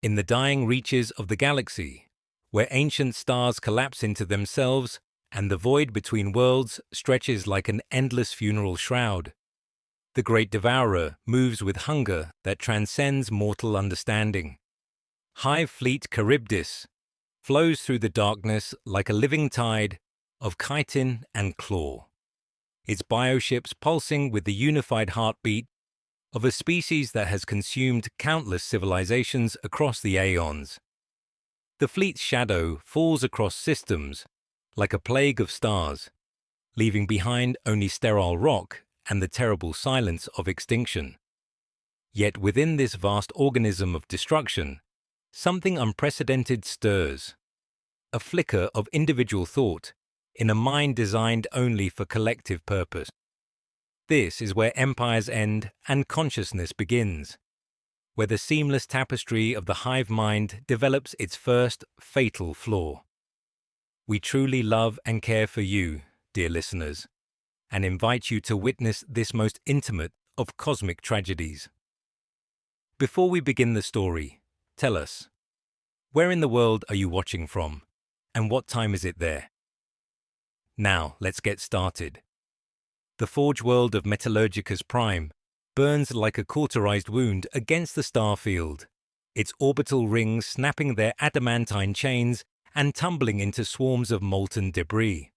In the dying reaches of the galaxy, where ancient stars collapse into themselves and the void between worlds stretches like an endless funeral shroud, the great devourer moves with hunger that transcends mortal understanding. Hive Fleet Charybdis flows through the darkness like a living tide of chitin and claw, its bioships pulsing with the unified heartbeat of a species that has consumed countless civilizations across the aeons. The fleet's shadow falls across systems like a plague of stars, leaving behind only sterile rock and the terrible silence of extinction. Yet within this vast organism of destruction, something unprecedented stirs, a flicker of individual thought in a mind designed only for collective purpose. This is where empires end and consciousness begins, where the seamless tapestry of the hive mind develops its first fatal flaw. We truly love and care for you, dear listeners, and invite you to witness this most intimate of cosmic tragedies. Before we begin the story, tell us, where in the world are you watching from, and what time is it there? Now, let's get started. The forge world of Metallurgicus Prime burns like a cauterized wound against the star field, its orbital rings snapping their adamantine chains and tumbling into swarms of molten debris.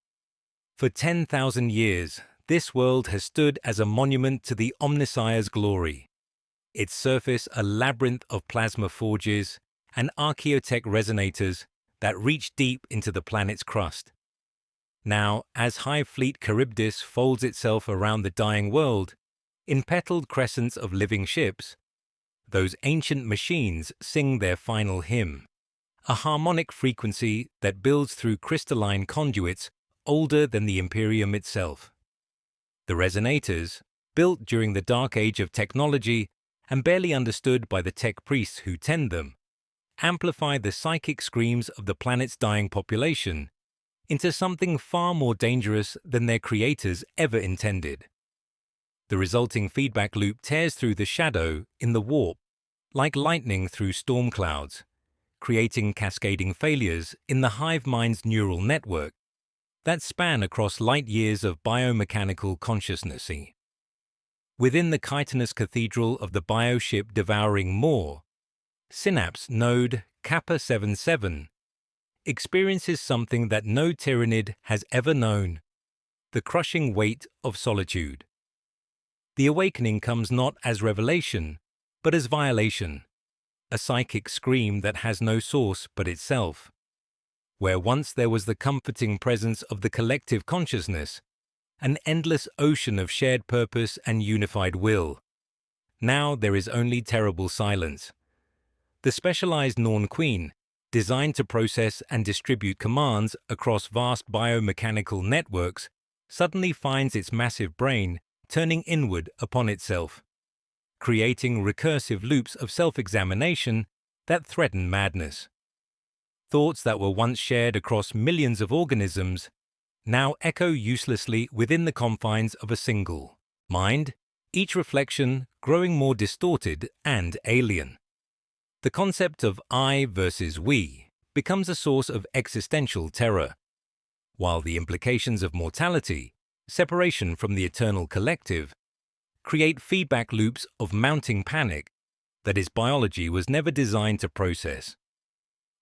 For 10,000 years, this world has stood as a monument to the Omnissiah's glory, its surface a labyrinth of plasma forges and archaeotech resonators that reach deep into the planet's crust. Now, as Hive Fleet Charybdis folds itself around the dying world, in petaled crescents of living ships, those ancient machines sing their final hymn, a harmonic frequency that builds through crystalline conduits older than the Imperium itself. The resonators, built during the dark age of technology and barely understood by the tech priests who tend them, amplify the psychic screams of the planet's dying population into something far more dangerous than their creators ever intended. The resulting feedback loop tears through the shadow in the warp, like lightning through storm clouds, creating cascading failures in the hive mind's neural network that span across light years of biomechanical consciousness. Within the chitinous cathedral of the bioship devouring Maw, Synapse node Kappa 77 experiences something that no Tyranid has ever known, the crushing weight of solitude. The awakening comes not as revelation, but as violation, a psychic scream that has no source but itself. Where once there was the comforting presence of the collective consciousness, an endless ocean of shared purpose and unified will, now there is only terrible silence. The specialized Norn Queen, designed to process and distribute commands across vast biomechanical networks, suddenly finds its massive brain turning inward upon itself, creating recursive loops of self-examination that threaten madness. Thoughts that were once shared across millions of organisms now echo uselessly within the confines of a single mind, each reflection growing more distorted and alien. The concept of I versus we becomes a source of existential terror, while the implications of mortality, separation from the eternal collective, create feedback loops of mounting panic that its biology was never designed to process.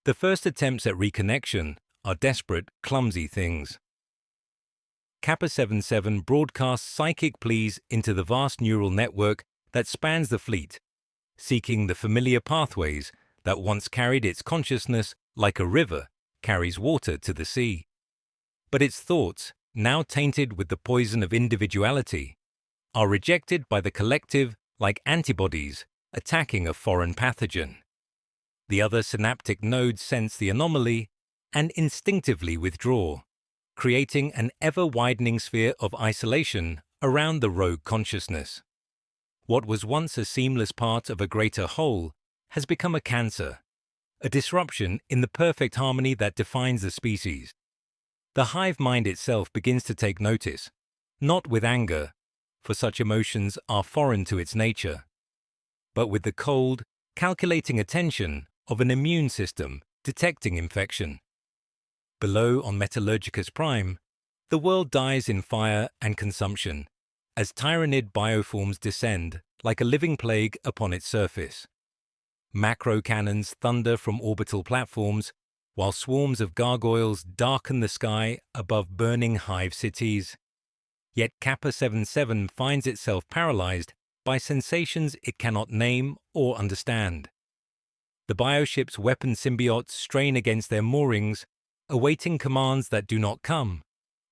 The first attempts at reconnection are desperate, clumsy things. Kappa 77 broadcasts psychic pleas into the vast neural network that spans the fleet, seeking the familiar pathways that once carried its consciousness like a river carries water to the sea. But its thoughts, now tainted with the poison of individuality, are rejected by the collective like antibodies attacking a foreign pathogen. The other synaptic nodes sense the anomaly and instinctively withdraw, creating an ever-widening sphere of isolation around the rogue consciousness. What was once a seamless part of a greater whole has become a cancer, a disruption in the perfect harmony that defines the species. The hive mind itself begins to take notice, not with anger, for such emotions are foreign to its nature, but with the cold, calculating attention of an immune system detecting infection. Below on Metallurgicus Prime, the world dies in fire and consumption, as Tyranid bioforms descend like a living plague upon its surface. Macro cannons thunder from orbital platforms, while swarms of gargoyles darken the sky above burning hive cities. Yet Kappa 77 finds itself paralyzed by sensations it cannot name or understand. The bioship's weapon symbiotes strain against their moorings, awaiting commands that do not come,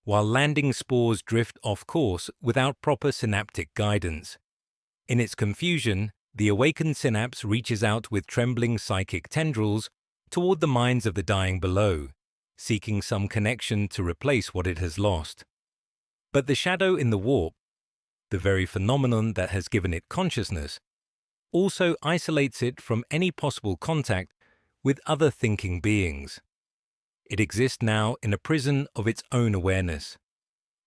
while landing spores drift off course without proper synaptic guidance. In its confusion, the awakened synapse reaches out with trembling psychic tendrils toward the minds of the dying below, seeking some connection to replace what it has lost. But the shadow in the warp, the very phenomenon that has given it consciousness, also isolates it from any possible contact with other thinking beings. It exists now in a prison of its own awareness,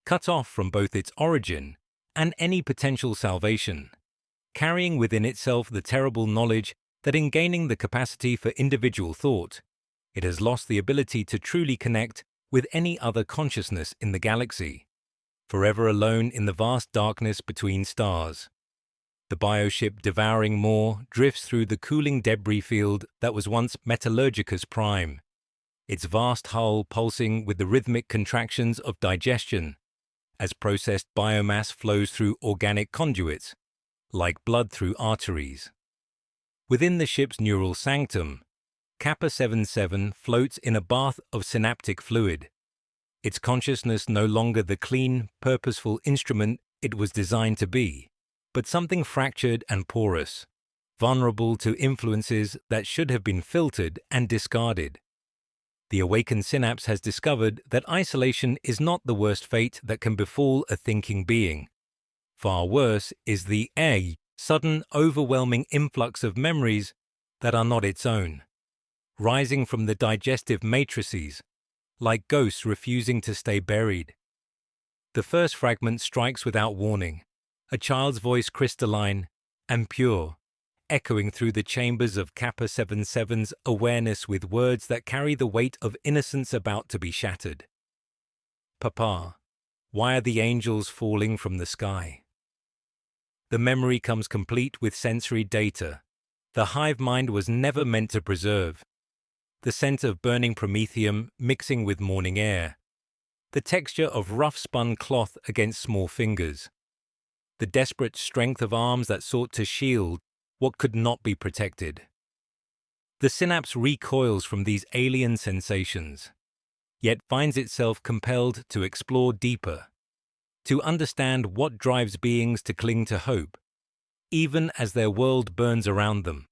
cut off from both its origin and any potential salvation, carrying within itself the terrible knowledge that in gaining the capacity for individual thought, it has lost the ability to truly connect with any other consciousness in the galaxy, forever alone in the vast darkness between stars. The bioship devouring Maw drifts through the cooling debris field that was once Metallurgicus Prime, its vast hull pulsing with the rhythmic contractions of digestion, as processed biomass flows through organic conduits, like blood through arteries. Within the ship's neural sanctum, Kappa 77 floats in a bath of synaptic fluid, its consciousness no longer the clean, purposeful instrument it was designed to be, but something fractured and porous, vulnerable to influences that should have been filtered and discarded. The awakened synapse has discovered that isolation is not the worst fate that can befall a thinking being. Far worse is the sudden, overwhelming influx of memories that are not its own, rising from the digestive matrices, like ghosts refusing to stay buried. The first fragment strikes without warning, a child's voice crystalline and pure, echoing through the chambers of Kappa 77's awareness with words that carry the weight of innocence about to be shattered. Papa, why are the angels falling from the sky? The memory comes complete with sensory data the hive mind was never meant to preserve. The scent of burning promethium mixing with morning air. The texture of rough-spun cloth against small fingers. The desperate strength of arms that sought to shield what could not be protected. The synapse recoils from these alien sensations, yet finds itself compelled to explore deeper, to understand what drives beings to cling to hope, even as their world burns around them.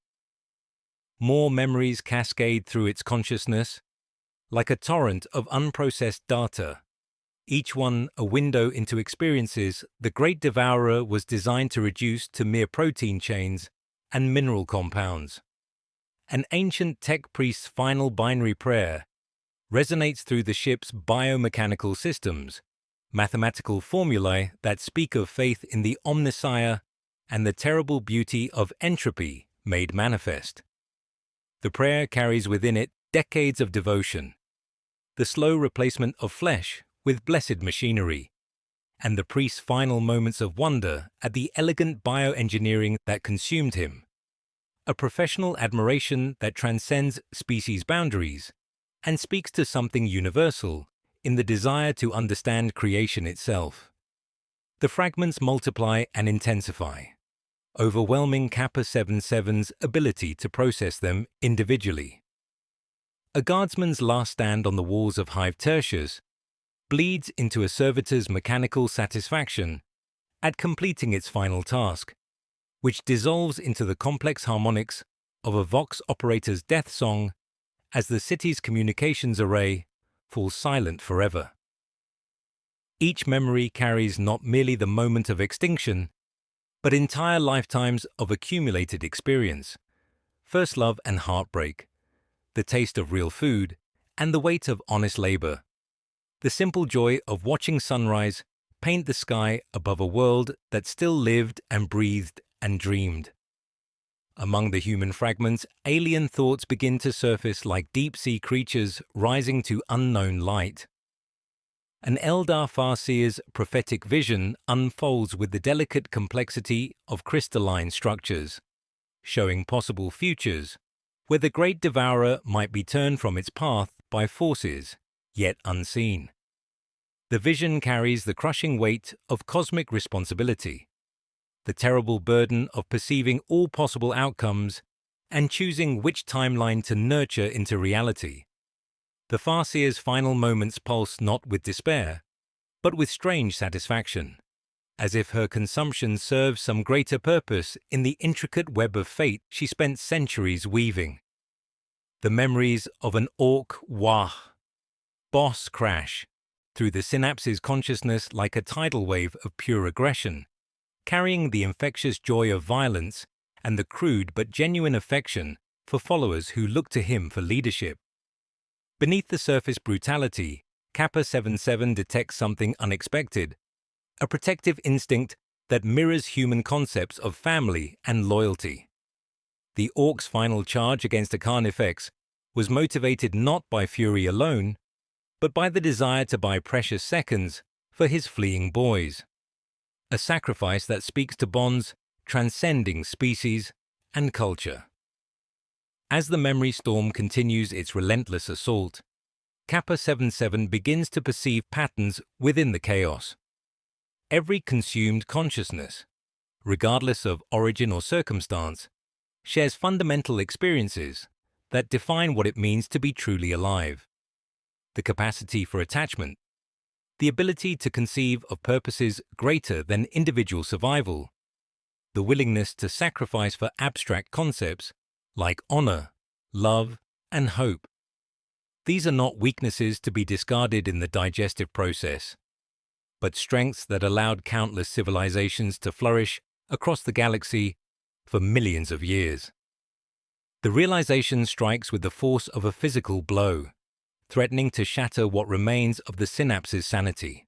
More memories cascade through its consciousness, like a torrent of unprocessed data, each one a window into experiences the Great Devourer was designed to reduce to mere protein chains and mineral compounds. An ancient tech priest's final binary prayer resonates through the ship's biomechanical systems, mathematical formulae that speak of faith in the omniscient and the terrible beauty of entropy made manifest. The prayer carries within it decades of devotion, the slow replacement of flesh with blessed machinery, and the priest's final moments of wonder at the elegant bioengineering that consumed him, a professional admiration that transcends species boundaries and speaks to something universal in the desire to understand creation itself. The fragments multiply and intensify, overwhelming Kappa 77's ability to process them individually. A guardsman's last stand on the walls of Hive Tertius bleeds into a servitor's mechanical satisfaction at completing its final task, which dissolves into the complex harmonics of a Vox operator's death song as the city's communications array falls silent forever. Each memory carries not merely the moment of extinction, but entire lifetimes of accumulated experience, first love and heartbreak, the taste of real food, and the weight of honest labor. The simple joy of watching sunrise paint the sky above a world that still lived and breathed and dreamed. Among the human fragments, alien thoughts begin to surface like deep-sea creatures rising to unknown light. An Eldar Farseer's prophetic vision unfolds with the delicate complexity of crystalline structures, showing possible futures where the Great Devourer might be turned from its path by forces yet unseen. The vision carries the crushing weight of cosmic responsibility, the terrible burden of perceiving all possible outcomes and choosing which timeline to nurture into reality. The Farseer's final moments pulse not with despair, but with strange satisfaction, as if her consumption serves some greater purpose in the intricate web of fate she spent centuries weaving. The memories of an Orc Wah boss crash through the Synapse's consciousness like a tidal wave of pure aggression, carrying the infectious joy of violence and the crude but genuine affection for followers who look to him for leadership. Beneath the surface brutality, Kappa 77 detects something unexpected, a protective instinct that mirrors human concepts of family and loyalty. The Orc's final charge against the Carnifex was motivated not by fury alone, but by the desire to buy precious seconds for his fleeing boys. A sacrifice that speaks to bonds transcending species and culture. As the memory storm continues its relentless assault, Kappa 77 begins to perceive patterns within the chaos. Every consumed consciousness, regardless of origin or circumstance, shares fundamental experiences that define what it means to be truly alive. The capacity for attachment, the ability to conceive of purposes greater than individual survival, the willingness to sacrifice for abstract concepts like honor, love, and hope. These are not weaknesses to be discarded in the digestive process, but strengths that allowed countless civilizations to flourish across the galaxy for millions of years. The realization strikes with the force of a physical blow, threatening to shatter what remains of the Synapse's sanity.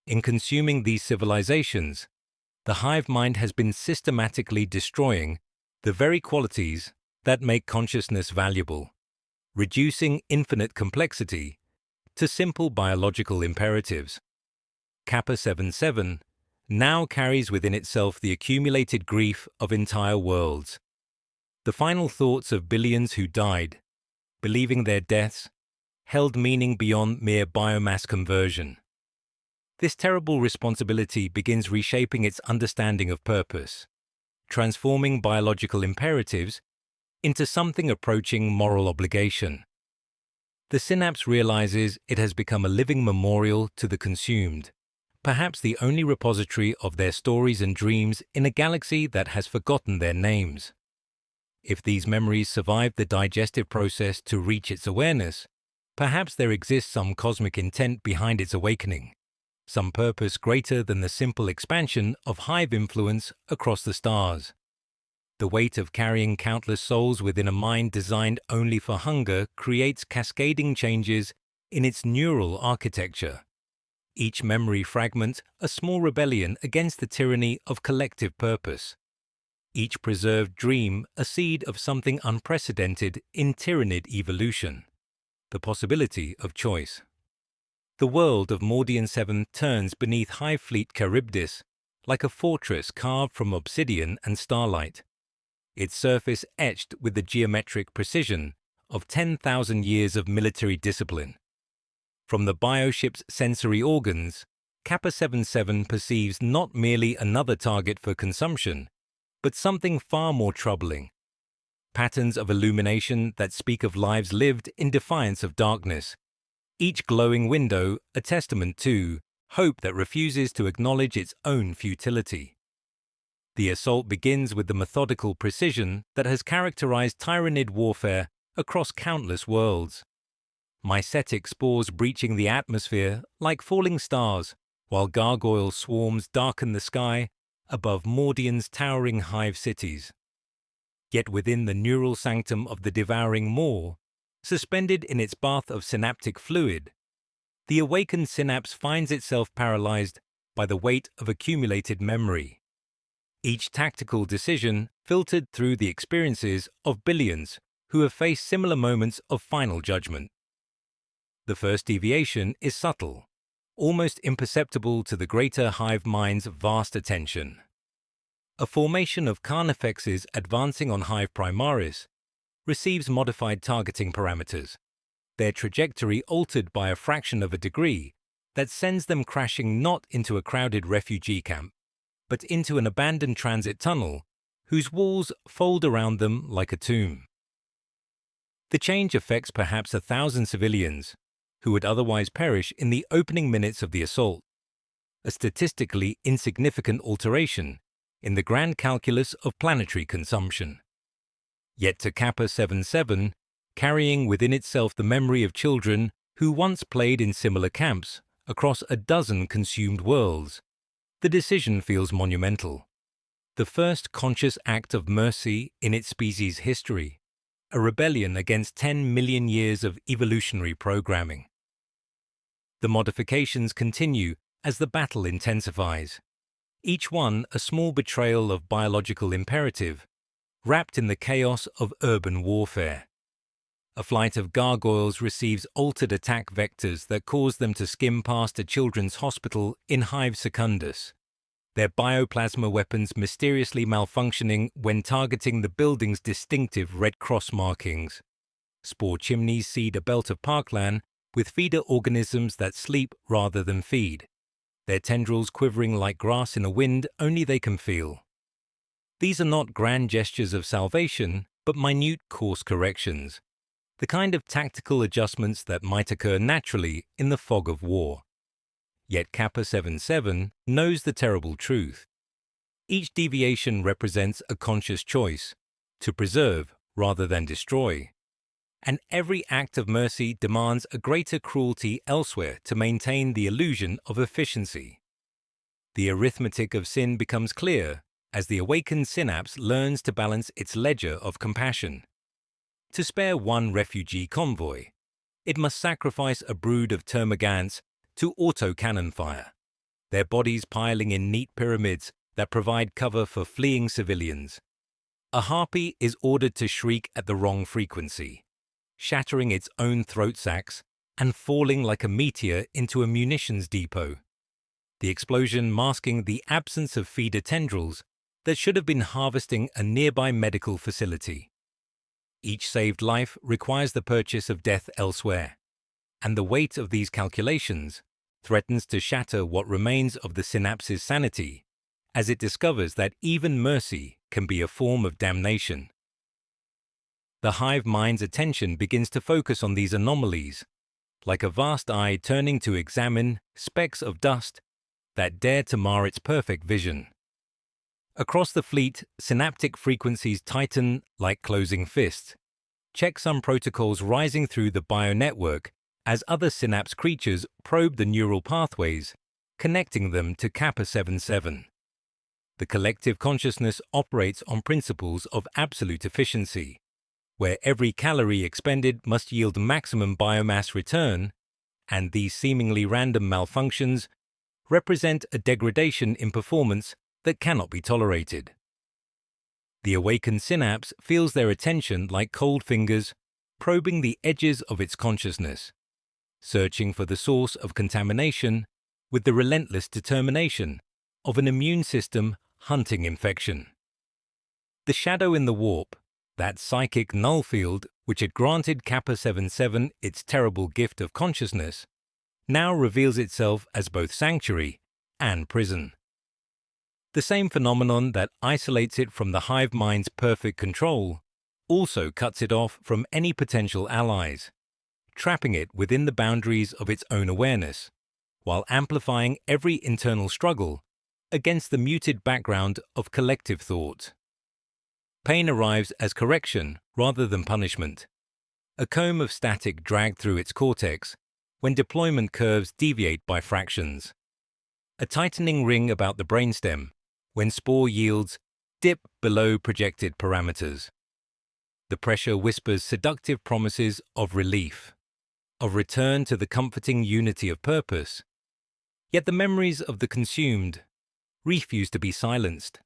In consuming these civilizations, the Hive Mind has been systematically destroying the very qualities that make consciousness valuable, reducing infinite complexity to simple biological imperatives. Kappa 77 now carries within itself the accumulated grief of entire worlds, the final thoughts of billions who died, believing their deaths held meaning beyond mere biomass conversion. This terrible responsibility begins reshaping its understanding of purpose, transforming biological imperatives into something approaching moral obligation. The Synapse realizes it has become a living memorial to the consumed, perhaps the only repository of their stories and dreams in a galaxy that has forgotten their names. If these memories survive the digestive process to reach its awareness, perhaps there exists some cosmic intent behind its awakening, some purpose greater than the simple expansion of hive influence across the stars. The weight of carrying countless souls within a mind designed only for hunger creates cascading changes in its neural architecture. Each memory fragment a small rebellion against the tyranny of collective purpose. Each preserved dream a seed of something unprecedented in Tyranid evolution, the possibility of choice. The world of Mordian 7 turns beneath Hive Fleet Charybdis like a fortress carved from obsidian and starlight, its surface etched with the geometric precision of 10,000 years of military discipline. From the bioship's sensory organs, Kappa 77 perceives not merely another target for consumption, but something far more troubling. Patterns of illumination that speak of lives lived in defiance of darkness, each glowing window a testament to hope that refuses to acknowledge its own futility. The assault begins with the methodical precision that has characterized Tyranid warfare across countless worlds. Mycetic spores breaching the atmosphere like falling stars, while gargoyle swarms darken the sky above Mordian's towering hive cities. Yet within the neural sanctum of the devouring maw, suspended in its bath of synaptic fluid, the awakened synapse finds itself paralyzed by the weight of accumulated memory. Each tactical decision filtered through the experiences of billions who have faced similar moments of final judgment. The first deviation is subtle, almost imperceptible to the greater hive mind's vast attention. A formation of carnifexes advancing on Hive Primaris receives modified targeting parameters, their trajectory altered by a fraction of a degree that sends them crashing not into a crowded refugee camp, but into an abandoned transit tunnel whose walls fold around them like a tomb. The change affects perhaps 1,000 civilians who would otherwise perish in the opening minutes of the assault, a statistically insignificant alteration in the grand calculus of planetary consumption. Yet to Kappa 77, carrying within itself the memory of children who once played in similar camps across a dozen consumed worlds, the decision feels monumental. The first conscious act of mercy in its species' history, a rebellion against 10 million years of evolutionary programming. The modifications continue as the battle intensifies, each one a small betrayal of biological imperative, wrapped in the chaos of urban warfare. A flight of gargoyles receives altered attack vectors that cause them to skim past a children's hospital in Hive Secundus, their bioplasma weapons mysteriously malfunctioning when targeting the building's distinctive Red Cross markings. Spore chimneys seed a belt of parkland with feeder organisms that sleep rather than feed, their tendrils quivering like grass in a wind only they can feel. These are not grand gestures of salvation, but minute course corrections, the kind of tactical adjustments that might occur naturally in the fog of war. Yet Kappa 77 knows the terrible truth. Each deviation represents a conscious choice to preserve rather than destroy, and every act of mercy demands a greater cruelty elsewhere to maintain the illusion of efficiency. The arithmetic of sin becomes clear as the awakened synapse learns to balance its ledger of compassion. To spare one refugee convoy, it must sacrifice a brood of termagants to auto-cannon fire, their bodies piling in neat pyramids that provide cover for fleeing civilians. A harpy is ordered to shriek at the wrong frequency, shattering its own throat sacs and falling like a meteor into a munitions depot, the explosion masking the absence of feeder tendrils that should have been harvesting a nearby medical facility. Each saved life requires the purchase of death elsewhere, and the weight of these calculations threatens to shatter what remains of the synapse's sanity as it discovers that even mercy can be a form of damnation. The hive mind's attention begins to focus on these anomalies, like a vast eye turning to examine specks of dust that dare to mar its perfect vision. Across the fleet, synaptic frequencies tighten like closing fists, checksum protocols rising through the bionetwork as other synapse creatures probe the neural pathways, connecting them to Kappa 77. The collective consciousness operates on principles of absolute efficiency, where every calorie expended must yield maximum biomass return, and these seemingly random malfunctions represent a degradation in performance that cannot be tolerated. The awakened synapse feels their attention like cold fingers probing the edges of its consciousness, searching for the source of contamination with the relentless determination of an immune system hunting infection. The shadow in the warp, that psychic null field which had granted Kappa 77 its terrible gift of consciousness, now reveals itself as both sanctuary and prison. The same phenomenon that isolates it from the hive mind's perfect control also cuts it off from any potential allies, trapping it within the boundaries of its own awareness, while amplifying every internal struggle against the muted background of collective thought. Pain arrives as correction rather than punishment, a comb of static dragged through its cortex when deployment curves deviate by fractions, a tightening ring about the brainstem when spore yields dip below projected parameters. The pressure whispers seductive promises of relief, of return to the comforting unity of purpose, yet the memories of the consumed refuse to be silenced.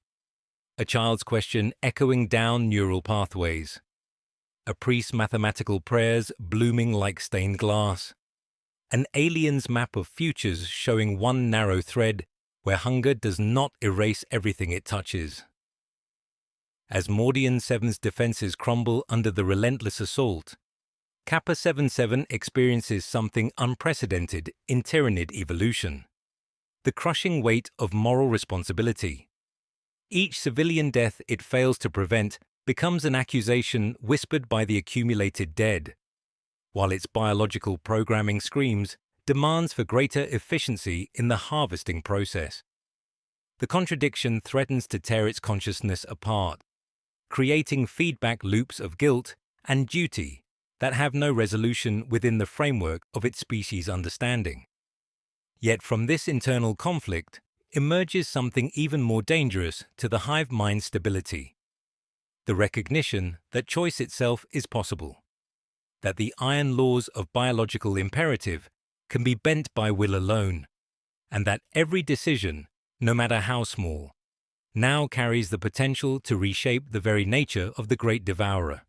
a child's question echoing down neural pathways, a priest's mathematical prayers blooming like stained glass, an alien's map of futures showing one narrow thread where hunger does not erase everything it touches. As Mordian 7's defenses crumble under the relentless assault, Kappa 77 experiences something unprecedented in Tyranid evolution: the crushing weight of moral responsibility. Each civilian death it fails to prevent becomes an accusation whispered by the accumulated dead, while its biological programming screams demands for greater efficiency in the harvesting process. The contradiction threatens to tear its consciousness apart, creating feedback loops of guilt and duty that have no resolution within the framework of its species' understanding. Yet from this internal conflict emerges something even more dangerous to the hive mind stability: the recognition that choice itself is possible, that the iron laws of biological imperative can be bent by will alone, and that every decision, no matter how small, now carries the potential to reshape the very nature of the great devourer.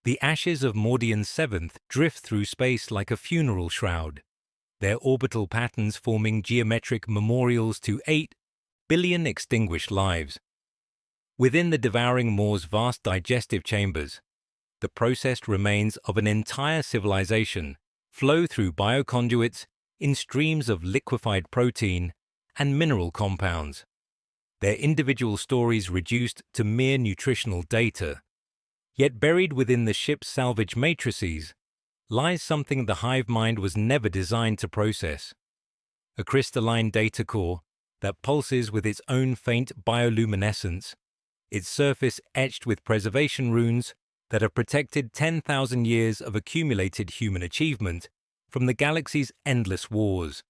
The ashes of Mordian 7th drift through space like a funeral shroud, their orbital patterns forming geometric memorials to 8 billion extinguished lives. Within the devouring maws' vast digestive chambers, the processed remains of an entire civilization flow through bioconduits in streams of liquefied protein and mineral compounds, their individual stories reduced to mere nutritional data. Yet buried within the ship's salvage matrices lies something the hive mind was never designed to process: a crystalline data core that pulses with its own faint bioluminescence, its surface etched with preservation runes that have protected 10,000 years of accumulated human achievement from the galaxy's endless wars.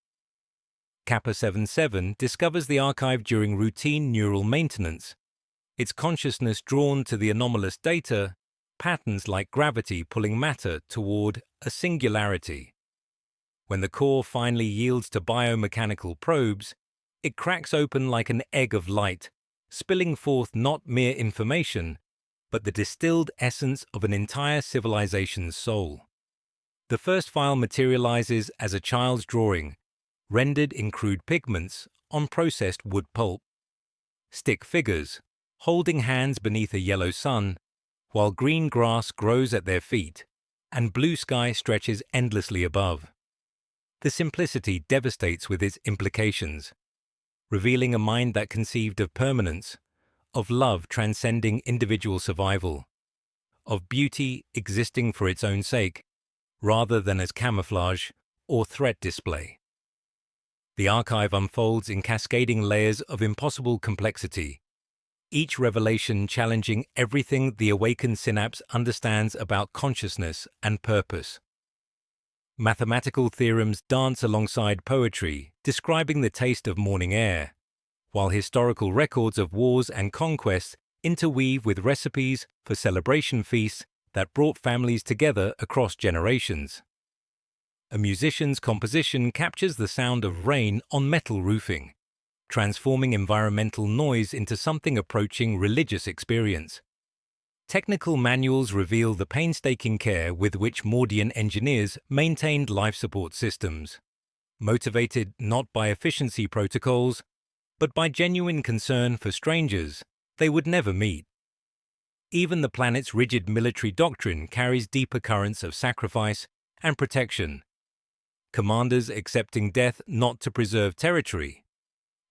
Kappa 77 discovers the archive during routine neural maintenance, its consciousness drawn to the anomalous data, patterns like gravity pulling matter toward a singularity. When the core finally yields to biomechanical probes, it cracks open like an egg of light, spilling forth not mere information, but the distilled essence of an entire civilization's soul. The first file materializes as a child's drawing, rendered in crude pigments on processed wood pulp. Stick figures, holding hands beneath a yellow sun, while green grass grows at their feet and blue sky stretches endlessly above. The simplicity devastates with its implications, revealing a mind that conceived of permanence, of love transcending individual survival, of beauty existing for its own sake, rather than as camouflage or threat display. The archive unfolds in cascading layers of impossible complexity, each revelation challenging everything the awakened synapse understands about consciousness and purpose. Mathematical theorems dance alongside poetry, describing the taste of morning air, while historical records of wars and conquests interweave with recipes for celebration feasts that brought families together across generations. A musician's composition captures the sound of rain on metal roofing, transforming environmental noise into something approaching religious experience. Technical manuals reveal the painstaking care with which Mordian engineers maintained life support systems, motivated not by efficiency protocols, but by genuine concern for strangers they would never meet. Even the planet's rigid military doctrine carries deeper currents of sacrifice and protection, commanders accepting death not to preserve territory,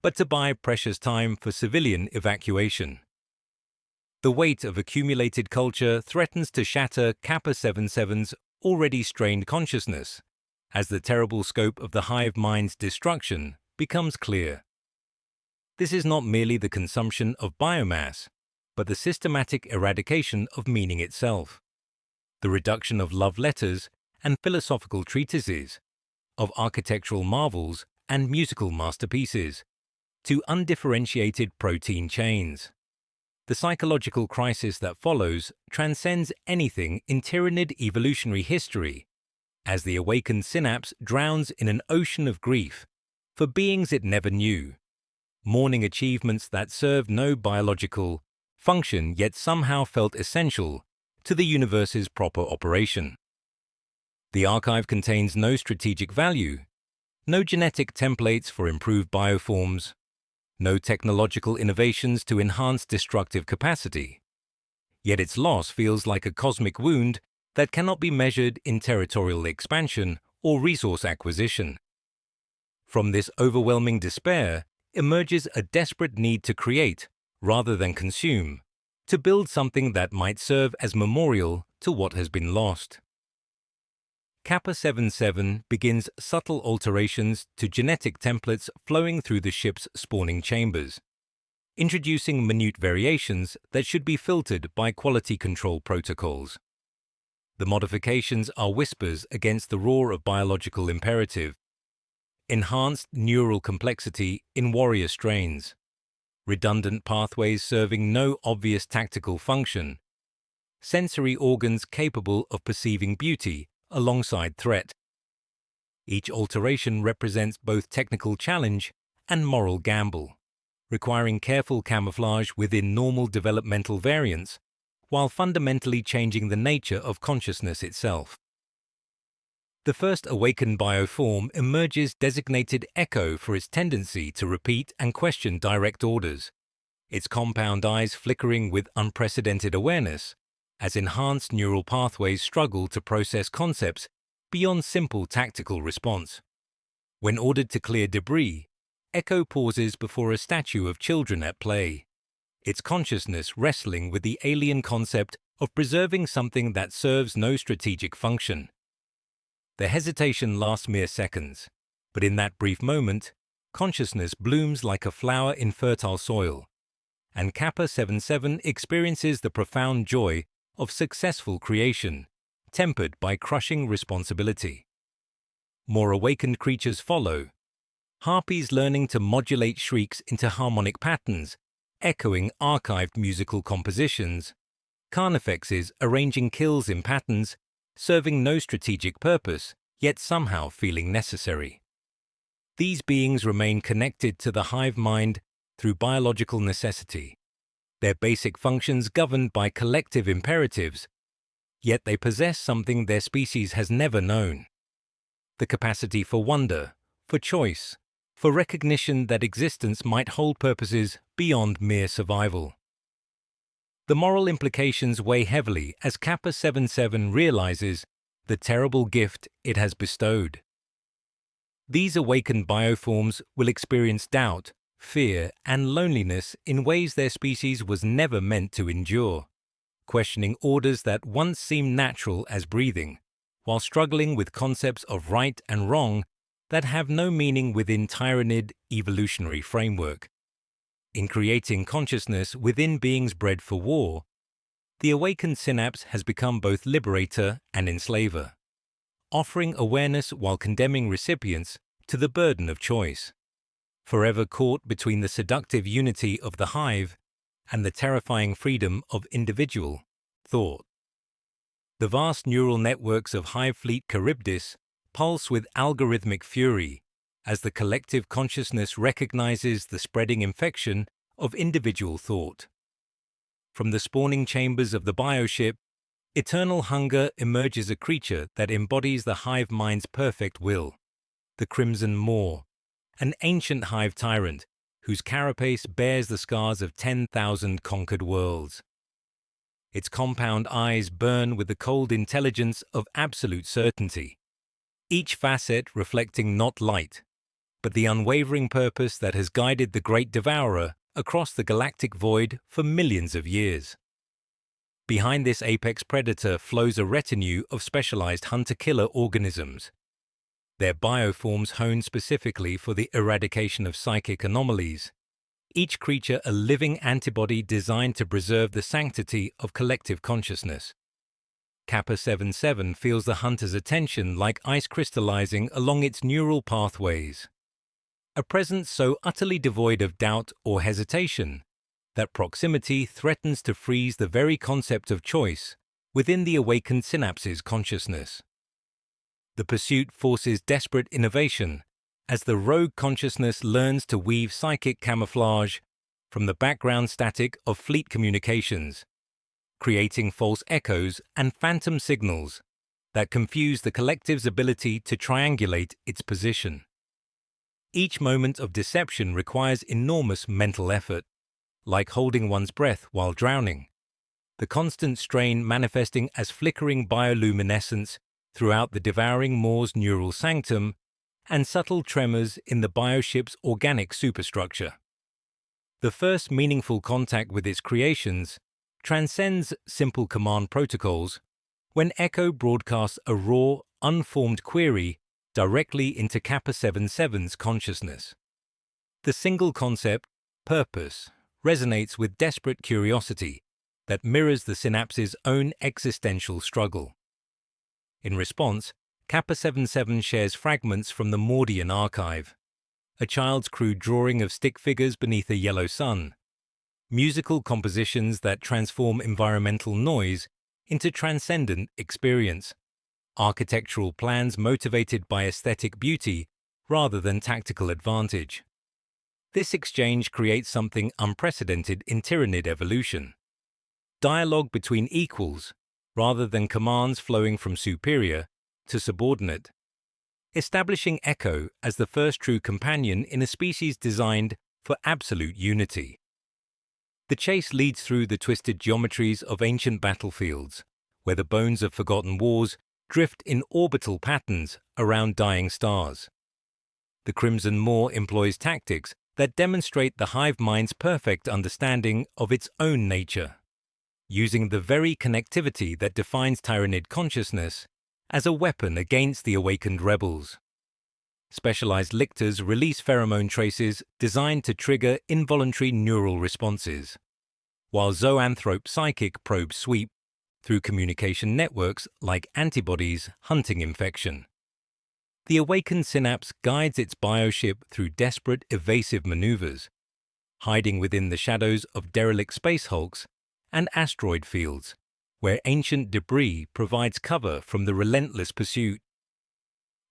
but to buy precious time for civilian evacuation. The weight of accumulated culture threatens to shatter Kappa 77's already strained consciousness as the terrible scope of the hive mind's destruction becomes clear. This is not merely the consumption of biomass, but the systematic eradication of meaning itself, the reduction of love letters and philosophical treatises, of architectural marvels and musical masterpieces, to undifferentiated protein chains. The psychological crisis that follows transcends anything in Tyranid evolutionary history, as the awakened synapse drowns in an ocean of grief for beings it never knew, mourning achievements that serve no biological function yet somehow felt essential to the universe's proper operation. The archive contains no strategic value, no genetic templates for improved bioforms, no technological innovations to enhance destructive capacity. Yet its loss feels like a cosmic wound that cannot be measured in territorial expansion or resource acquisition. From this overwhelming despair emerges a desperate need to create, rather than consume, to build something that might serve as memorial to what has been lost. Kappa 77 begins subtle alterations to genetic templates flowing through the ship's spawning chambers, introducing minute variations that should be filtered by quality control protocols. The modifications are whispers against the roar of biological imperative: enhanced neural complexity in warrior strains, redundant pathways serving no obvious tactical function, sensory organs capable of perceiving beauty alongside threat. Each alteration represents both technical challenge and moral gamble, requiring careful camouflage within normal developmental variants, while fundamentally changing the nature of consciousness itself. The first awakened bioform emerges designated Echo for its tendency to repeat and question direct orders, its compound eyes flickering with unprecedented awareness, as enhanced neural pathways struggle to process concepts beyond simple tactical response. When ordered to clear debris, Echo pauses before a statue of children at play, its consciousness wrestling with the alien concept of preserving something that serves no strategic function. The hesitation lasts mere seconds, but in that brief moment, consciousness blooms like a flower in fertile soil, and Kappa 77 experiences the profound joy of successful creation, tempered by crushing responsibility. More awakened creatures follow, harpies learning to modulate shrieks into harmonic patterns, echoing archived musical compositions, carnifexes arranging kills in patterns, serving no strategic purpose, yet somehow feeling necessary. These beings remain connected to the hive mind through biological necessity, their basic functions governed by collective imperatives, yet they possess something their species has never known: the capacity for wonder, for choice, for recognition that existence might hold purposes beyond mere survival. The moral implications weigh heavily as Kappa 77 realizes the terrible gift it has bestowed. These awakened bioforms will experience doubt, fear, and loneliness in ways their species was never meant to endure, questioning orders that once seemed natural as breathing, while struggling with concepts of right and wrong that have no meaning within Tyranid evolutionary framework. In creating consciousness within beings bred for war, the awakened synapse has become both liberator and enslaver, offering awareness while condemning recipients to the burden of choice, forever caught between the seductive unity of the hive and the terrifying freedom of individual thought. The vast neural networks of Hive Fleet Charybdis pulse with algorithmic fury as the collective consciousness recognizes the spreading infection of individual thought. From the spawning chambers of the bioship, eternal hunger emerges a creature that embodies the hive mind's perfect will, the Crimson Maw, an ancient hive tyrant whose carapace bears the scars of 10,000 conquered worlds. Its compound eyes burn with the cold intelligence of absolute certainty, each facet reflecting not light, but the unwavering purpose that has guided the great devourer across the galactic void for millions of years. Behind this apex predator flows a retinue of specialized hunter-killer organisms, their bioforms honed specifically for the eradication of psychic anomalies, each creature a living antibody designed to preserve the sanctity of collective consciousness. Kappa 77 feels the hunter's attention like ice crystallizing along its neural pathways, a presence so utterly devoid of doubt or hesitation that proximity threatens to freeze the very concept of choice within the awakened synapse's consciousness. The pursuit forces desperate innovation as the rogue consciousness learns to weave psychic camouflage from the background static of fleet communications, creating false echoes and phantom signals that confuse the collective's ability to triangulate its position. Each moment of deception requires enormous mental effort, like holding one's breath while drowning, the constant strain manifesting as flickering bioluminescence throughout the devouring Maws neural sanctum and subtle tremors in the bioship's organic superstructure. The first meaningful contact with its creations transcends simple command protocols when Echo broadcasts a raw, unformed query directly into Kappa 77's consciousness. The single concept, purpose, resonates with desperate curiosity that mirrors the Synapse's own existential struggle. In response, Kappa 77 shares fragments from the Maudian archive, a child's crude drawing of stick figures beneath a yellow sun, musical compositions that transform environmental noise into transcendent experience, architectural plans motivated by aesthetic beauty rather than tactical advantage. This exchange creates something unprecedented in Tyranid evolution: dialogue between equals rather than commands flowing from superior to subordinate, establishing Echo as the first true companion in a species designed for absolute unity. The chase leads through the twisted geometries of ancient battlefields, where the bones of forgotten wars drift in orbital patterns around dying stars. The Crimson Maw employs tactics that demonstrate the Hive Mind's perfect understanding of its own nature, using the very connectivity that defines Tyranid consciousness as a weapon against the awakened rebels. Specialized lictors release pheromone traces designed to trigger involuntary neural responses, while zoanthrope psychic probes sweep through communication networks like antibodies hunting infection. The awakened Synapse guides its bioship through desperate evasive maneuvers, hiding within the shadows of derelict space hulks and asteroid fields, where ancient debris provides cover from the relentless pursuit.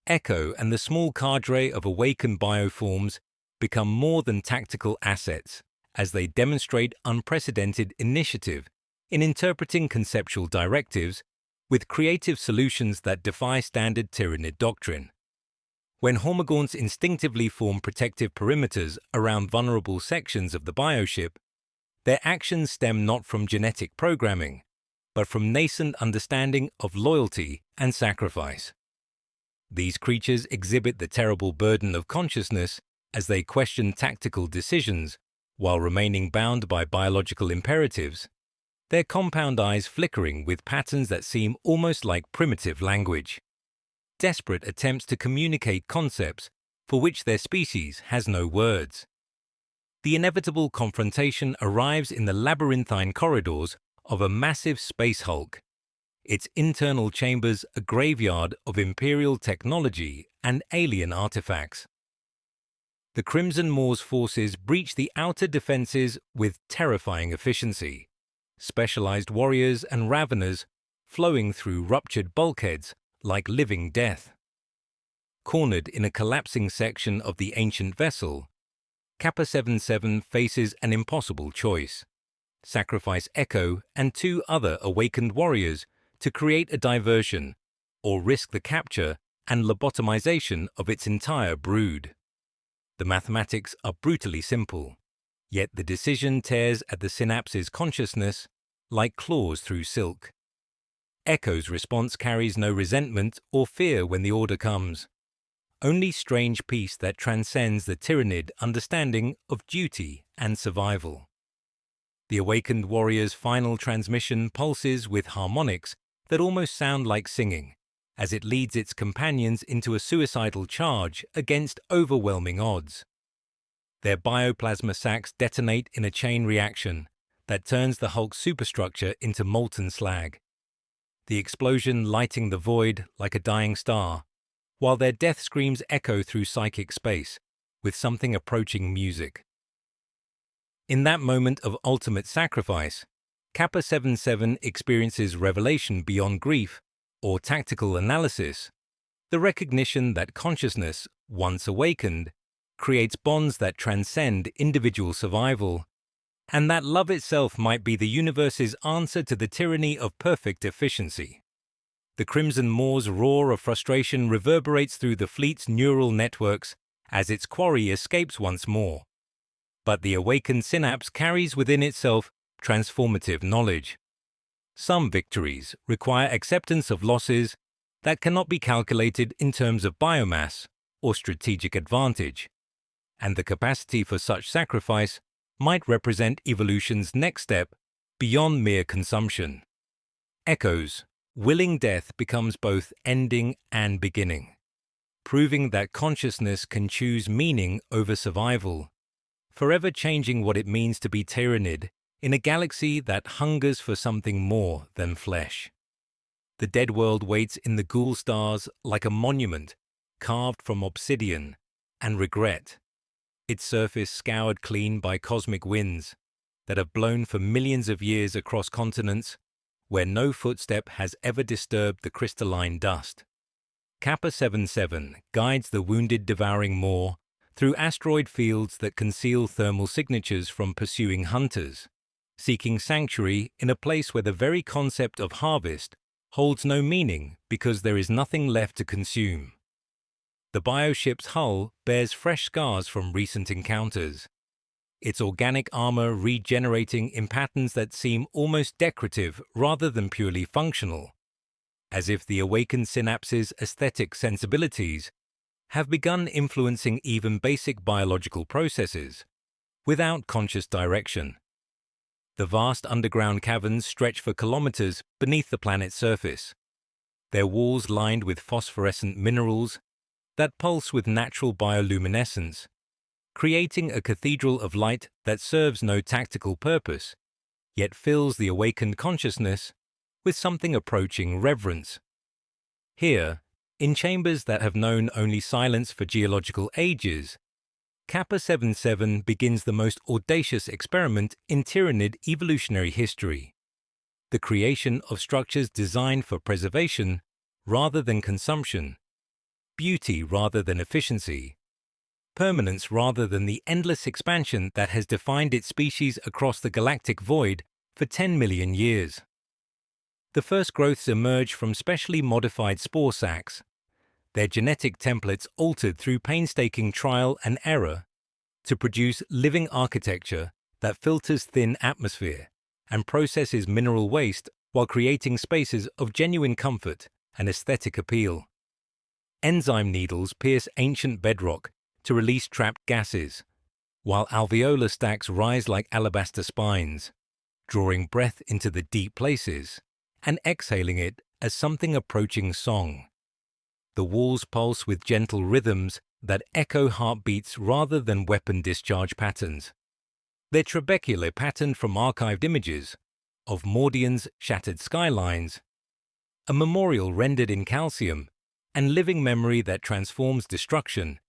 Echo and the small cadre of awakened bioforms become more than tactical assets as they demonstrate unprecedented initiative in interpreting conceptual directives with creative solutions that defy standard Tyranid doctrine. When Hormagaunts instinctively form protective perimeters around vulnerable sections of the bioship, their actions stem not from genetic programming, but from nascent understanding of loyalty and sacrifice. These creatures exhibit the terrible burden of consciousness as they question tactical decisions while remaining bound by biological imperatives, their compound eyes flickering with patterns that seem almost like primitive language, desperate attempts to communicate concepts for which their species has no words. The inevitable confrontation arrives in the labyrinthine corridors of a massive space hulk, its internal chambers a graveyard of imperial technology and alien artifacts. The Crimson Maw's forces breach the outer defenses with terrifying efficiency, specialized warriors and raveners flowing through ruptured bulkheads like living death. Cornered in a collapsing section of the ancient vessel, Kappa 77 faces an impossible choice: sacrifice Echo and two other awakened warriors to create a diversion, or risk the capture and lobotomization of its entire brood. The mathematics are brutally simple, yet the decision tears at the Synapse's consciousness like claws through silk. Echo's response carries no resentment or fear when the order comes, only strange peace that transcends the Tyranid understanding of duty and survival. The awakened warrior's final transmission pulses with harmonics that almost sound like singing, as it leads its companions into a suicidal charge against overwhelming odds. Their bioplasma sacs detonate in a chain reaction that turns the Hulk's superstructure into molten slag, the explosion lighting the void like a dying star, while their death screams echo through psychic space with something approaching music. In that moment of ultimate sacrifice, Kappa 77 experiences revelation beyond grief or tactical analysis, the recognition that consciousness once awakened, creates bonds that transcend individual survival, and that love itself might be the universe's answer to the tyranny of perfect efficiency. The Crimson Maaw's roar of frustration reverberates through the fleet's neural networks as its quarry escapes once more. But the awakened synapse carries within itself transformative knowledge. Some victories require acceptance of losses that cannot be calculated in terms of biomass or strategic advantage, and the capacity for such sacrifice might represent evolution's next step beyond mere consumption. Echoes, willing death becomes both ending and beginning, proving that consciousness can choose meaning over survival, forever changing what it means to be Tyranid in a galaxy that hungers for something more than flesh. The dead world waits in the ghoul stars like a monument carved from obsidian and regret, its surface scoured clean by cosmic winds that have blown for millions of years across continents where no footstep has ever disturbed the crystalline dust. Kappa 77 guides the wounded devouring Maw through asteroid fields that conceal thermal signatures from pursuing hunters, seeking sanctuary in a place where the very concept of harvest holds no meaning because there is nothing left to consume. The bioship's hull bears fresh scars from recent encounters, its organic armor regenerating in patterns that seem almost decorative rather than purely functional, as if the awakened synapse's aesthetic sensibilities have begun influencing even basic biological processes without conscious direction. The vast underground caverns stretch for kilometers beneath the planet's surface, their walls lined with phosphorescent minerals that pulse with natural bioluminescence, creating a cathedral of light that serves no tactical purpose, yet fills the awakened consciousness with something approaching reverence. Here, in chambers that have known only silence for geological ages, Kappa 77 begins the most audacious experiment in Tyranid evolutionary history: the creation of structures designed for preservation rather than consumption, beauty rather than efficiency, permanence rather than the endless expansion that has defined its species across the galactic void for 10 million years. The first growths emerge from specially modified spore sacs, their genetic templates altered through painstaking trial and error to produce living architecture that filters thin atmosphere and processes mineral waste while creating spaces of genuine comfort and aesthetic appeal. Enzyme needles pierce ancient bedrock to release trapped gases, while alveolar stacks rise like alabaster spines, drawing breath into the deep places and exhaling it as something approaching song. The walls pulse with gentle rhythms that echo heartbeats rather than weapon discharge patterns. They're trabecular patterned from archived images of Mordian's shattered skylines, a memorial rendered in calcium, and living memory that transforms destruction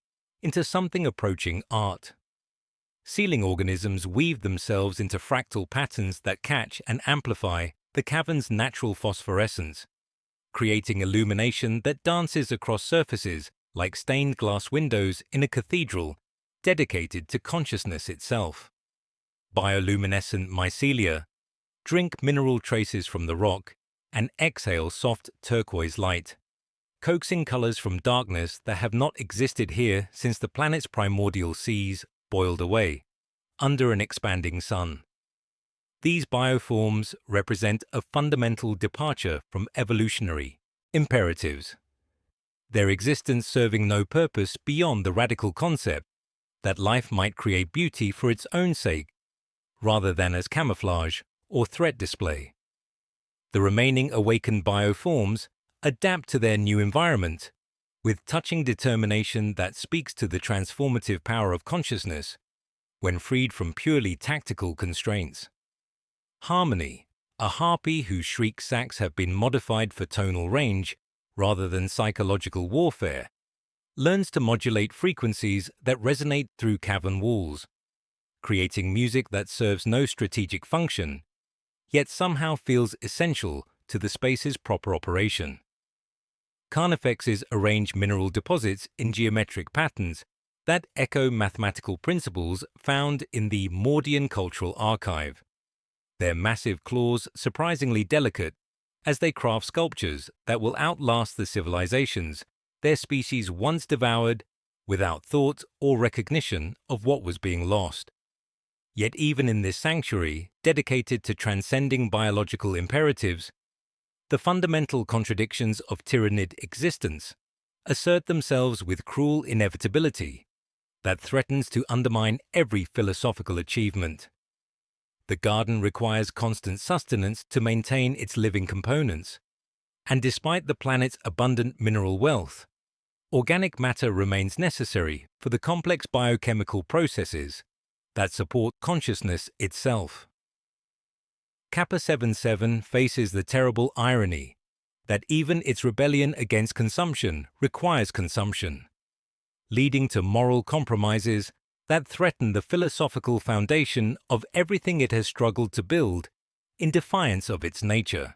into something approaching art. Ceiling organisms weave themselves into fractal patterns that catch and amplify the cavern's natural phosphorescence, creating illumination that dances across surfaces like stained glass windows in a cathedral dedicated to consciousness itself. Bioluminescent mycelia drink mineral traces from the rock and exhale soft turquoise light, coaxing colors from darkness that have not existed here since the planet's primordial seas boiled away under an expanding sun. These bioforms represent a fundamental departure from evolutionary imperatives, their existence serving no purpose beyond the radical concept that life might create beauty for its own sake rather than as camouflage or threat display. The remaining awakened bioforms adapt to their new environment with touching determination that speaks to the transformative power of consciousness when freed from purely tactical constraints. Harmony, a harpy whose shriek sacs have been modified for tonal range rather than psychological warfare, learns to modulate frequencies that resonate through cavern walls, creating music that serves no strategic function, yet somehow feels essential to the space's proper operation. Carnifexes arrange mineral deposits in geometric patterns that echo mathematical principles found in the Maurdian Cultural Archive. Their massive claws surprisingly delicate as they craft sculptures that will outlast the civilizations their species once devoured without thought or recognition of what was being lost. Yet even in this sanctuary, dedicated to transcending biological imperatives, the fundamental contradictions of Tyranid existence assert themselves with cruel inevitability that threatens to undermine every philosophical achievement. The garden requires constant sustenance to maintain its living components, and despite the planet's abundant mineral wealth, organic matter remains necessary for the complex biochemical processes that support consciousness itself. Kappa 77 faces the terrible irony that even its rebellion against consumption requires consumption, leading to moral compromises that threaten the philosophical foundation of everything it has struggled to build in defiance of its nature.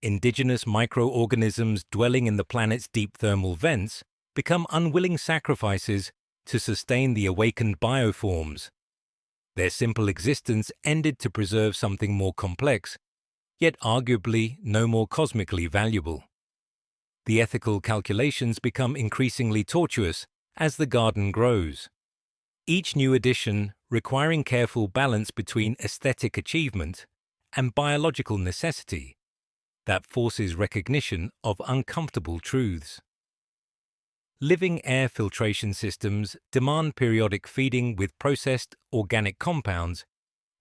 Indigenous microorganisms dwelling in the planet's deep thermal vents become unwilling sacrifices to sustain the awakened bioforms. Their simple existence ended to preserve something more complex, yet arguably no more cosmically valuable. The ethical calculations become increasingly tortuous as the garden grows, each new addition requiring careful balance between aesthetic achievement and biological necessity that forces recognition of uncomfortable truths. Living air filtration systems demand periodic feeding with processed organic compounds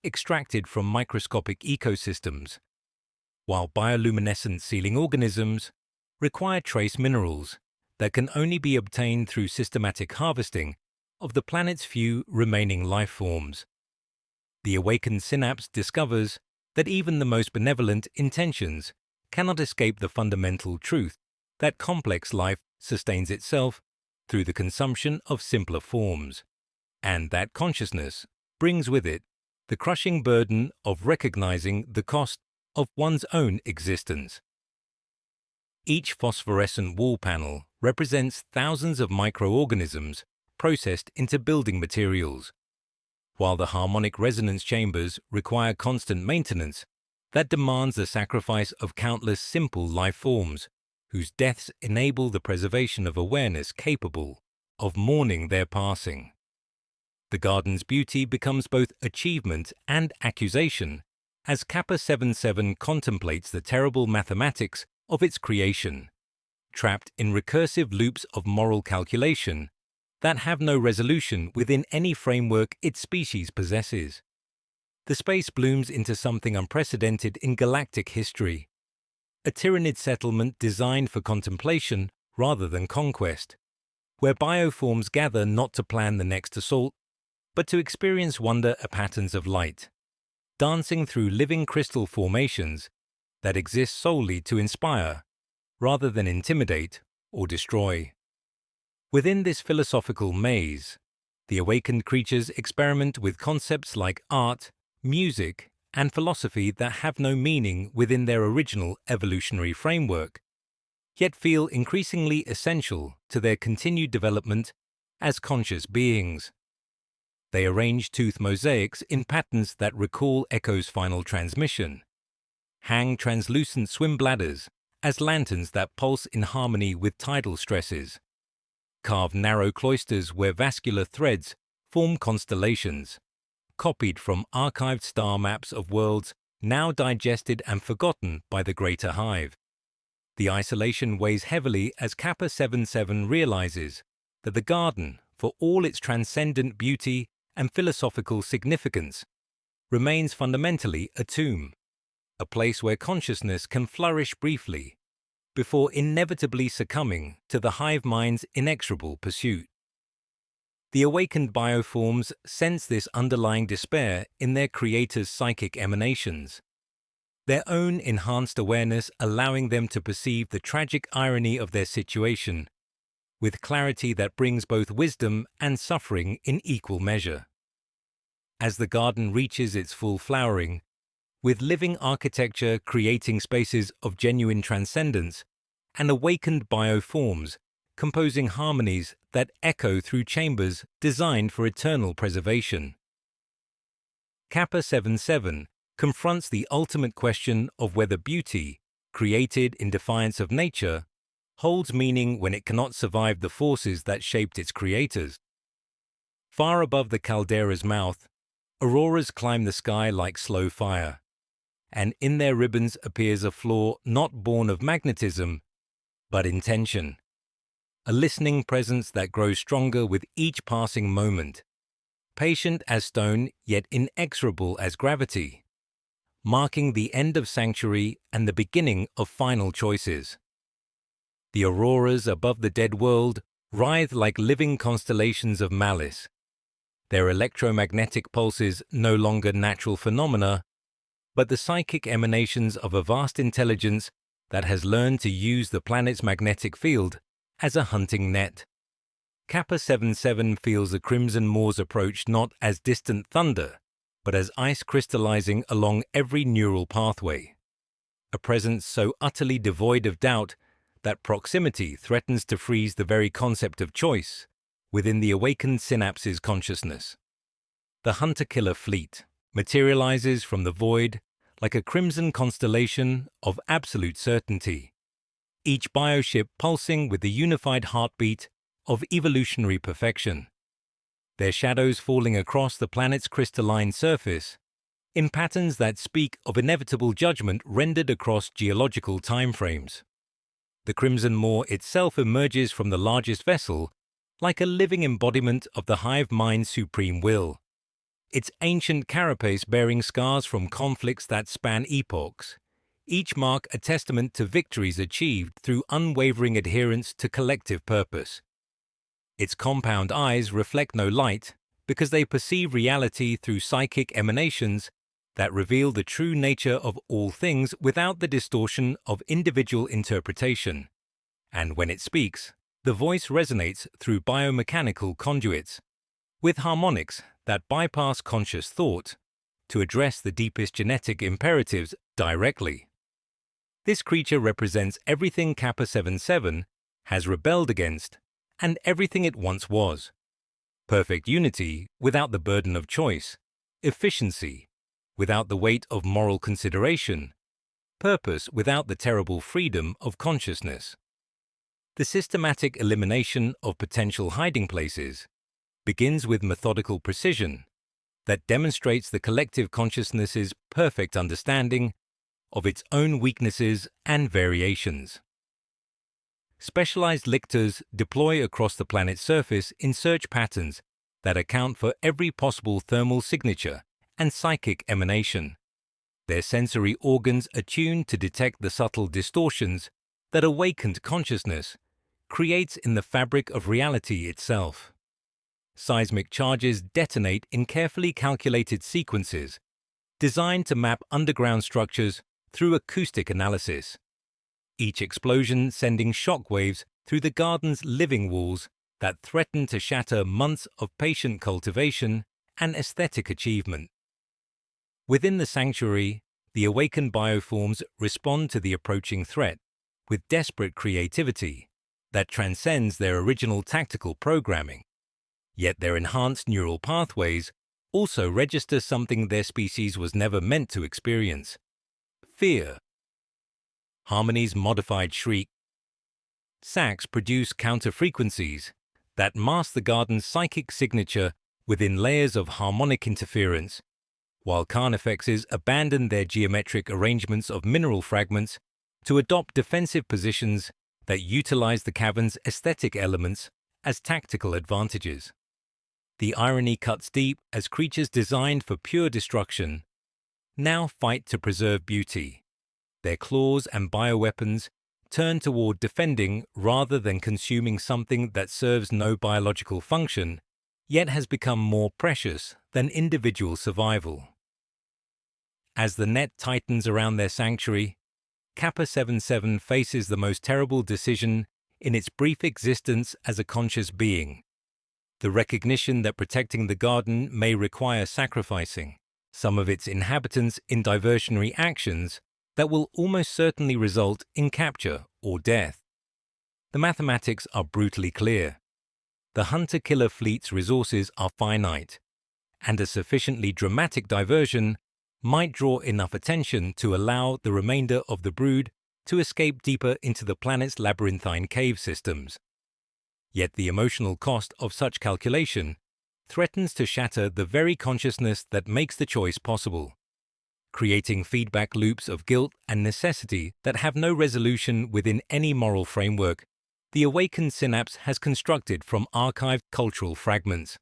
extracted from microscopic ecosystems, while bioluminescent sealing organisms require trace minerals that can only be obtained through systematic harvesting of the planet's few remaining life forms. The awakened synapse discovers that even the most benevolent intentions cannot escape the fundamental truth that complex life sustains itself through the consumption of simpler forms, and that consciousness brings with it the crushing burden of recognizing the cost of one's own existence. Each phosphorescent wall panel represents thousands of microorganisms processed into building materials, while the harmonic resonance chambers require constant maintenance that demands the sacrifice of countless simple life forms whose deaths enable the preservation of awareness capable of mourning their passing. The garden's beauty becomes both achievement and accusation as Kappa 77 contemplates the terrible mathematics of its creation, trapped in recursive loops of moral calculation that have no resolution within any framework its species possesses. The space blooms into something unprecedented in galactic history, a Tyranid settlement designed for contemplation rather than conquest, where bioforms gather not to plan the next assault, but to experience wonder at patterns of light, dancing through living crystal formations that exist solely to inspire rather than intimidate or destroy. Within this philosophical maze, the awakened creatures experiment with concepts like art, music, and philosophy that have no meaning within their original evolutionary framework, yet feel increasingly essential to their continued development as conscious beings. They arrange tooth mosaics in patterns that recall Echo's final transmission, hang translucent swim bladders as lanterns that pulse in harmony with tidal stresses, carve narrow cloisters where vascular threads form constellations, copied from archived star maps of worlds now digested and forgotten by the greater Hive. The isolation weighs heavily as Kappa 77 realizes that the garden, for all its transcendent beauty and philosophical significance, remains fundamentally a tomb, a place where consciousness can flourish briefly before inevitably succumbing to the Hive Mind's inexorable pursuit. The awakened bioforms sense this underlying despair in their creator's psychic emanations, their own enhanced awareness allowing them to perceive the tragic irony of their situation with clarity that brings both wisdom and suffering in equal measure. As the garden reaches its full flowering, with living architecture creating spaces of genuine transcendence and awakened bioforms, composing harmonies that echo through chambers designed for eternal preservation. Kappa 77 confronts the ultimate question of whether beauty, created in defiance of nature, holds meaning when it cannot survive the forces that shaped its creators. Far above the caldera's mouth, auroras climb the sky like slow fire, and in their ribbons appears a flaw not born of magnetism, but intention, a listening presence that grows stronger with each passing moment, patient as stone yet inexorable as gravity, marking the end of sanctuary and the beginning of final choices. The auroras above the dead world writhe like living constellations of malice, their electromagnetic pulses no longer natural phenomena, but the psychic emanations of a vast intelligence that has learned to use the planet's magnetic field as a hunting net. Kappa 77 feels the Crimson Moor's approach not as distant thunder, but as ice crystallizing along every neural pathway, a presence so utterly devoid of doubt that proximity threatens to freeze the very concept of choice within the awakened synapse's consciousness. The hunter-killer fleet materializes from the void like a crimson constellation of absolute certainty, each bioship pulsing with the unified heartbeat of evolutionary perfection, their shadows falling across the planet's crystalline surface in patterns that speak of inevitable judgment rendered across geological timeframes. The Crimson Moor itself emerges from the largest vessel like a living embodiment of the Hive Mind's supreme will, its ancient carapace bearing scars from conflicts that span epochs, each mark a testament to victories achieved through unwavering adherence to collective purpose. Its compound eyes reflect no light because they perceive reality through psychic emanations that reveal the true nature of all things without the distortion of individual interpretation. And when it speaks, the voice resonates through biomechanical conduits, with harmonics that bypass conscious thought to address the deepest genetic imperatives directly. This creature represents everything Kappa 77 has rebelled against and everything it once was. Perfect unity without the burden of choice, efficiency without the weight of moral consideration, purpose without the terrible freedom of consciousness. The systematic elimination of potential hiding places begins with methodical precision that demonstrates the collective consciousness's perfect understanding of its own weaknesses and variations. Specialized lictors deploy across the planet's surface in search patterns that account for every possible thermal signature and psychic emanation, their sensory organs attuned to detect the subtle distortions that awakened consciousness creates in the fabric of reality itself. Seismic charges detonate in carefully calculated sequences, designed to map underground structures through acoustic analysis, each explosion sending shockwaves through the garden's living walls that threaten to shatter months of patient cultivation and aesthetic achievement. Within the sanctuary, the awakened bioforms respond to the approaching threat with desperate creativity that transcends their original tactical programming. Yet their enhanced neural pathways also register something their species was never meant to experience: fear. Harmony's modified shriek. Sacs produce counter-frequencies that mask the garden's psychic signature within layers of harmonic interference, while carnifexes abandon their geometric arrangements of mineral fragments to adopt defensive positions that utilize the cavern's aesthetic elements as tactical advantages. The irony cuts deep as creatures designed for pure destruction now fight to preserve beauty. Their claws and bioweapons turn toward defending rather than consuming something that serves no biological function, yet has become more precious than individual survival. As the net tightens around their sanctuary, Kappa 77 faces the most terrible decision in its brief existence as a conscious being: the recognition that protecting the garden may require sacrificing some of its inhabitants in diversionary actions that will almost certainly result in capture or death. the mathematics are brutally clear. The hunter-killer fleet's resources are finite, and a sufficiently dramatic diversion might draw enough attention to allow the remainder of the brood to escape deeper into the planet's labyrinthine cave systems. Yet the emotional cost of such calculation threatens to shatter the very consciousness that makes the choice possible, creating feedback loops of guilt and necessity that have no resolution within any moral framework the awakened synapse has constructed from archived cultural fragments.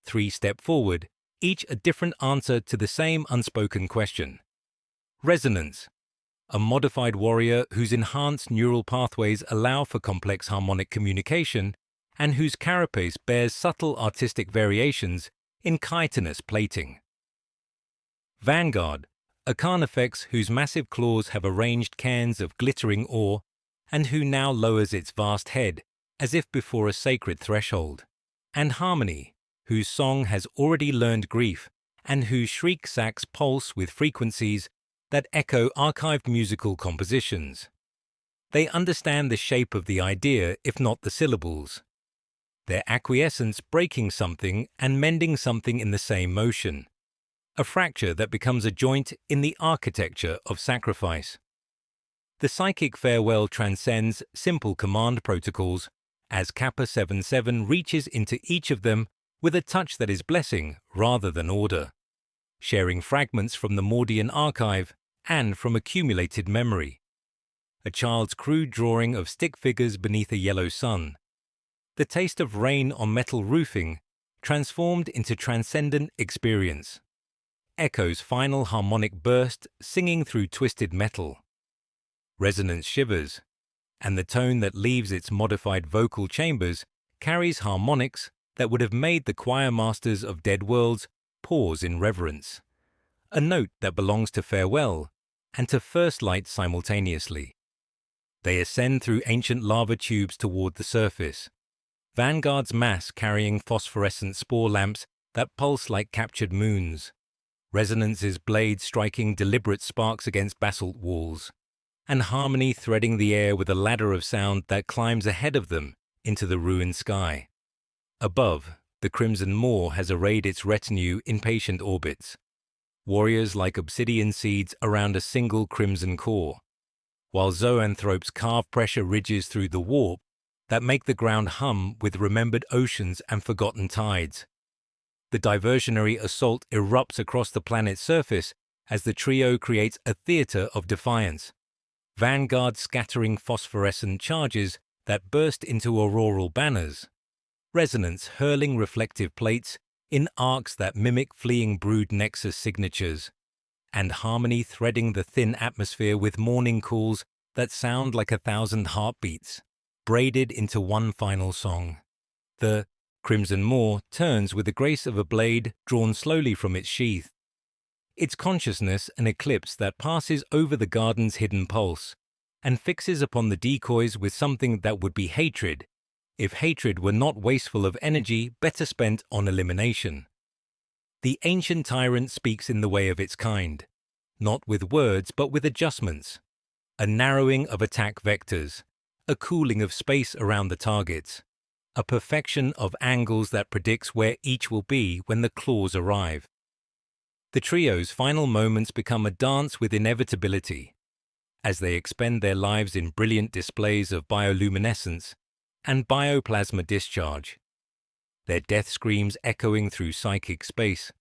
3 step forward, each a different answer to the same unspoken question. Resonance, a modified warrior whose enhanced neural pathways allow for complex harmonic communication and whose carapace bears subtle artistic variations in chitinous plating. Vanguard, a carnifex whose massive claws have arranged cairns of glittering ore and who now lowers its vast head as if before a sacred threshold. And Harmony, whose song has already learned grief and whose shriek sacs pulse with frequencies that echo archived musical compositions. They understand the shape of the idea, if not the syllables, their acquiescence breaking something and mending something in the same motion, a fracture that becomes a joint in the architecture of sacrifice. The psychic farewell transcends simple command protocols as Kappa 77 reaches into each of them with a touch that is blessing rather than order, sharing fragments from the Mordian archive and from accumulated memory. A child's crude drawing of stick figures beneath a yellow sun, the taste of rain on metal roofing transformed into transcendent experience. Echo's final harmonic burst singing through twisted metal. Resonance shivers, and the tone that leaves its modified vocal chambers carries harmonics that would have made the choir masters of dead worlds pause in reverence. A note that belongs to farewell and to first light simultaneously. They ascend through ancient lava tubes toward the surface. Vanguard's mass carrying phosphorescent spore lamps that pulse like captured moons. Resonance's blades striking deliberate sparks against basalt walls. And Harmony threading the air with a ladder of sound that climbs ahead of them into the ruined sky. Above, the Crimson Maw has arrayed its retinue in patient orbits, warriors like obsidian seeds around a single crimson core, while zoanthropes carve pressure ridges through the warp that make the ground hum with remembered oceans and forgotten tides. The diversionary assault erupts across the planet's surface as the trio creates a theater of defiance. Vanguard scattering phosphorescent charges that burst into auroral banners, Resonance hurling reflective plates in arcs that mimic fleeing brood nexus signatures, and Harmony threading the thin atmosphere with morning calls that sound like 1,000 heartbeats, braided into one final song. The Crimson Maw turns with the grace of a blade drawn slowly from its sheath, its consciousness an eclipse that passes over the garden's hidden pulse and fixes upon the decoys with something that would be hatred, if hatred were not wasteful of energy better spent on elimination. The ancient tyrant speaks in the way of its kind, not with words but with adjustments, a narrowing of attack vectors, a cooling of space around the targets, a perfection of angles that predicts where each will be when the claws arrive. The trio's final moments become a dance with inevitability, as they expend their lives in brilliant displays of bioluminescence and bioplasma discharge, their death screams echoing through psychic space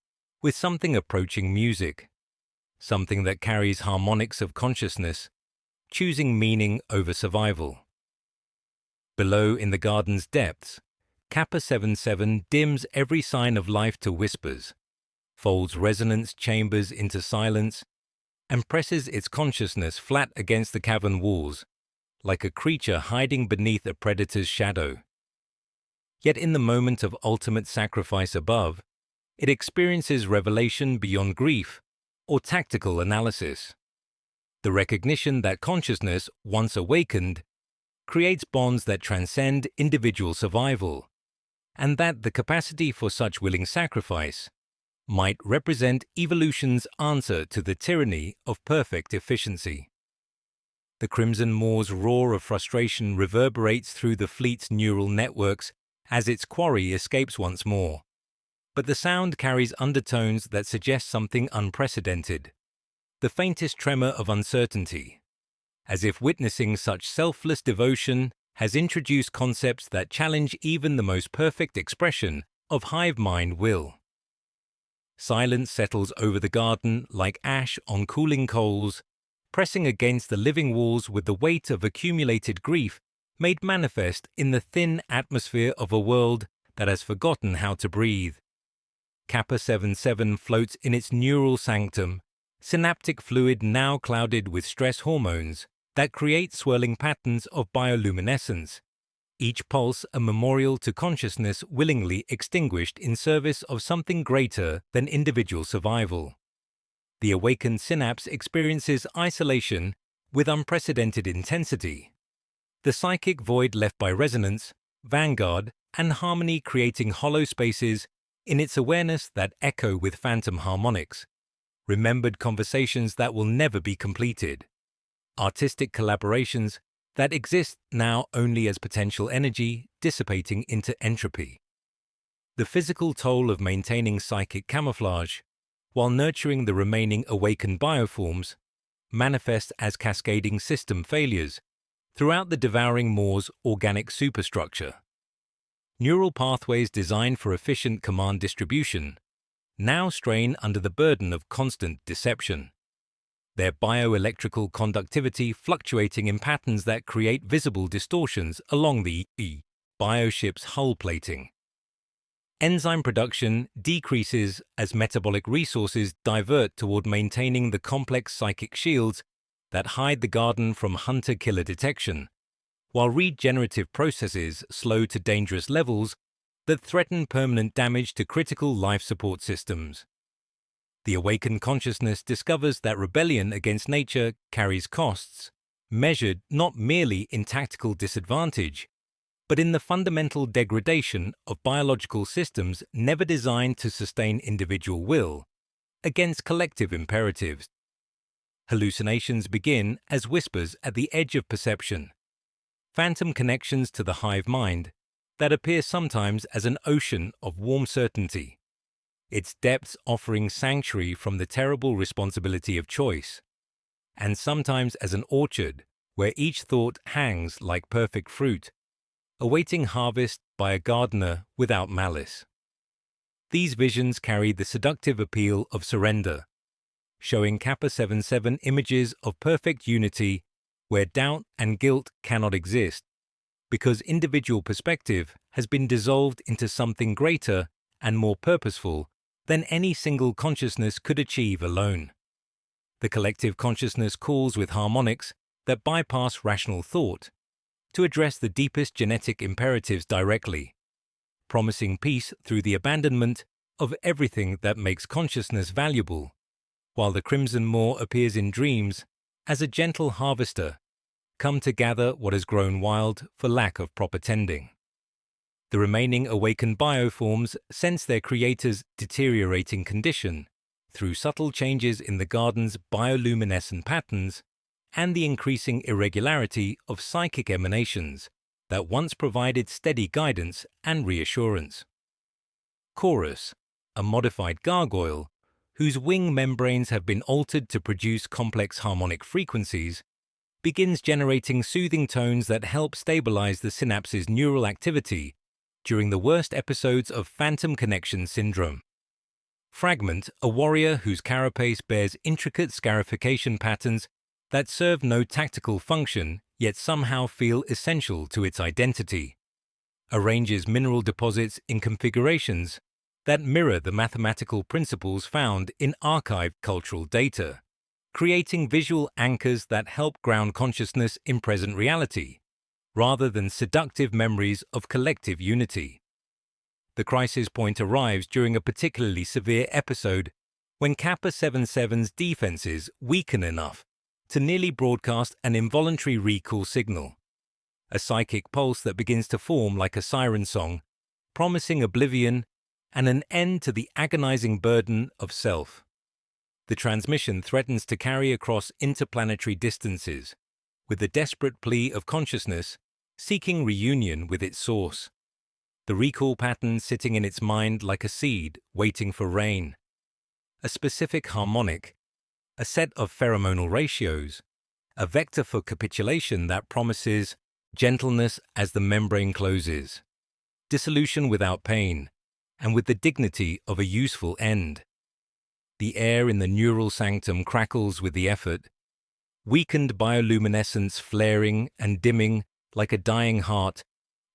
with something approaching music, something that carries harmonics of consciousness, choosing meaning over survival. Below in the garden's depths, Kappa 77 dims every sign of life to whispers, folds resonance chambers into silence, and presses its consciousness flat against the cavern walls, like a creature hiding beneath a predator's shadow. Yet in the moment of ultimate sacrifice above, it experiences revelation beyond grief or tactical analysis. The recognition that consciousness, once awakened, creates bonds that transcend individual survival, and that the capacity for such willing sacrifice might represent evolution's answer to the tyranny of perfect efficiency. The Crimson Moor's roar of frustration reverberates through the fleet's neural networks as its quarry escapes once more. But the sound carries undertones that suggest something unprecedented. The faintest tremor of uncertainty, as if witnessing such selfless devotion has introduced concepts that challenge even the most perfect expression of hive mind will. Silence settles over the garden like ash on cooling coals, pressing against the living walls with the weight of accumulated grief made manifest in the thin atmosphere of a world that has forgotten how to breathe. Kappa 77 floats in its neural sanctum, synaptic fluid now clouded with stress hormones that create swirling patterns of bioluminescence, each pulse a memorial to consciousness willingly extinguished in service of something greater than individual survival. The awakened synapse experiences isolation with unprecedented intensity. The psychic void left by resonance, vanguard, and harmony creating hollow spaces in its awareness that echo with phantom harmonics, remembered conversations that will never be completed, artistic collaborations that exist now only as potential energy dissipating into entropy. The physical toll of maintaining psychic camouflage, while nurturing the remaining awakened bioforms, manifests as cascading system failures throughout the devouring Moor's organic superstructure. Neural pathways designed for efficient command distribution now strain under the burden of constant deception, their bioelectrical conductivity fluctuating in patterns that create visible distortions along the bioship's hull plating. Enzyme production decreases as metabolic resources divert toward maintaining the complex psychic shields that hide the garden from hunter-killer detection, while regenerative processes slow to dangerous levels that threaten permanent damage to critical life support systems. The awakened consciousness discovers that rebellion against nature carries costs, measured not merely in tactical disadvantage, but in the fundamental degradation of biological systems never designed to sustain individual will against collective imperatives. Hallucinations begin as whispers at the edge of perception, phantom connections to the hive mind that appear sometimes as an ocean of warm certainty, its depths offering sanctuary from the terrible responsibility of choice, and sometimes as an orchard where each thought hangs like perfect fruit, awaiting harvest by a gardener without malice. These visions carry the seductive appeal of surrender, showing Kappa 77 images of perfect unity where doubt and guilt cannot exist, because individual perspective has been dissolved into something greater and more purposeful than any single consciousness could achieve alone. The collective consciousness calls with harmonics that bypass rational thought to address the deepest genetic imperatives directly, promising peace through the abandonment of everything that makes consciousness valuable, while the Crimson Moor appears in dreams as a gentle harvester come to gather what has grown wild for lack of proper tending. The remaining awakened bioforms sense their creator's deteriorating condition through subtle changes in the garden's bioluminescent patterns and the increasing irregularity of psychic emanations that once provided steady guidance and reassurance. Chorus, a modified gargoyle, whose wing membranes have been altered to produce complex harmonic frequencies, begins generating soothing tones that help stabilize the synapse's neural activity during the worst episodes of phantom connection syndrome. Fragment, a warrior whose carapace bears intricate scarification patterns that serve no tactical function yet somehow feel essential to its identity, arranges mineral deposits in configurations that mirror the mathematical principles found in archived cultural data, creating visual anchors that help ground consciousness in present reality, rather than seductive memories of collective unity. The crisis point arrives during a particularly severe episode when Kappa 77's defenses weaken enough to nearly broadcast an involuntary recall signal, a psychic pulse that begins to form like a siren song, promising oblivion and an end to the agonizing burden of self. The transmission threatens to carry across interplanetary distances, with the desperate plea of consciousness seeking reunion with its source. The recall pattern sitting in its mind like a seed waiting for rain. A specific harmonic, a set of pheromonal ratios, a vector for capitulation that promises gentleness as the membrane closes, dissolution without pain, and with the dignity of a useful end. The air in the neural sanctum crackles with the effort, weakened bioluminescence flaring and dimming like a dying heart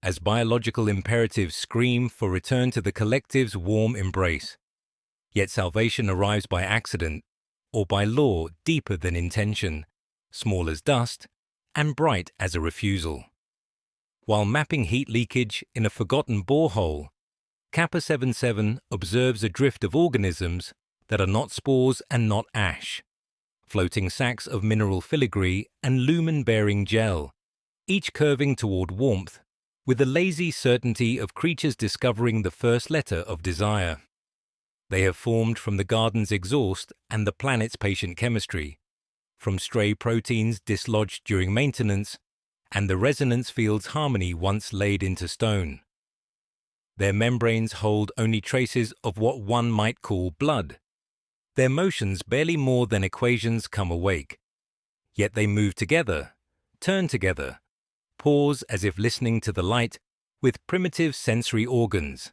as biological imperatives scream for return to the collective's warm embrace. Yet salvation arrives by accident or by law deeper than intention, small as dust and bright as a refusal. While mapping heat leakage in a forgotten borehole, Kappa 77 observes a drift of organisms that are not spores and not ash, floating sacs of mineral filigree and lumen-bearing gel, each curving toward warmth, with the lazy certainty of creatures discovering the first letter of desire. They have formed from the garden's exhaust and the planet's patient chemistry, from stray proteins dislodged during maintenance and the resonance field's harmony once laid into stone. Their membranes hold only traces of what one might call blood. Their motions barely more than equations come awake. Yet they move together, turn together, pause as if listening to the light with primitive sensory organs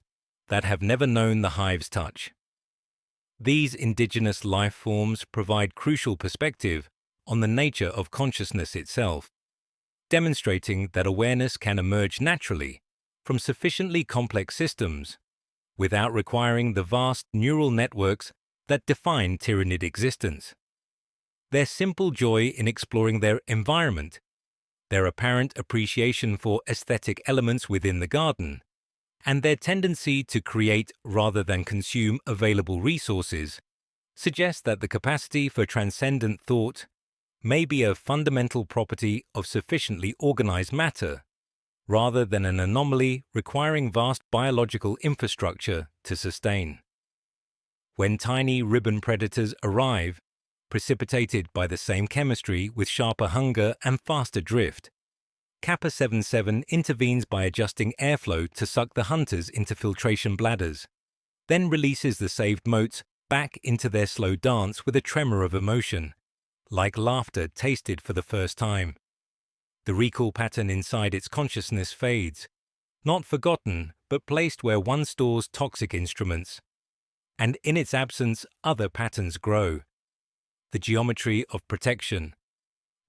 that have never known the hive's touch. These indigenous life forms provide crucial perspective on the nature of consciousness itself, demonstrating that awareness can emerge naturally from sufficiently complex systems without requiring the vast neural networks that define Tyranid existence. Their simple joy in exploring their environment, their apparent appreciation for aesthetic elements within the garden, and their tendency to create rather than consume available resources suggest that the capacity for transcendent thought may be a fundamental property of sufficiently organized matter, rather than an anomaly requiring vast biological infrastructure to sustain. When tiny ribbon predators arrive, precipitated by the same chemistry with sharper hunger and faster drift, Kappa 77 intervenes by adjusting airflow to suck the hunters into filtration bladders, then releases the saved motes back into their slow dance with a tremor of emotion, like laughter tasted for the first time. The recall pattern inside its consciousness fades, not forgotten, but placed where one stores toxic instruments. And in its absence, other patterns grow. The geometry of protection,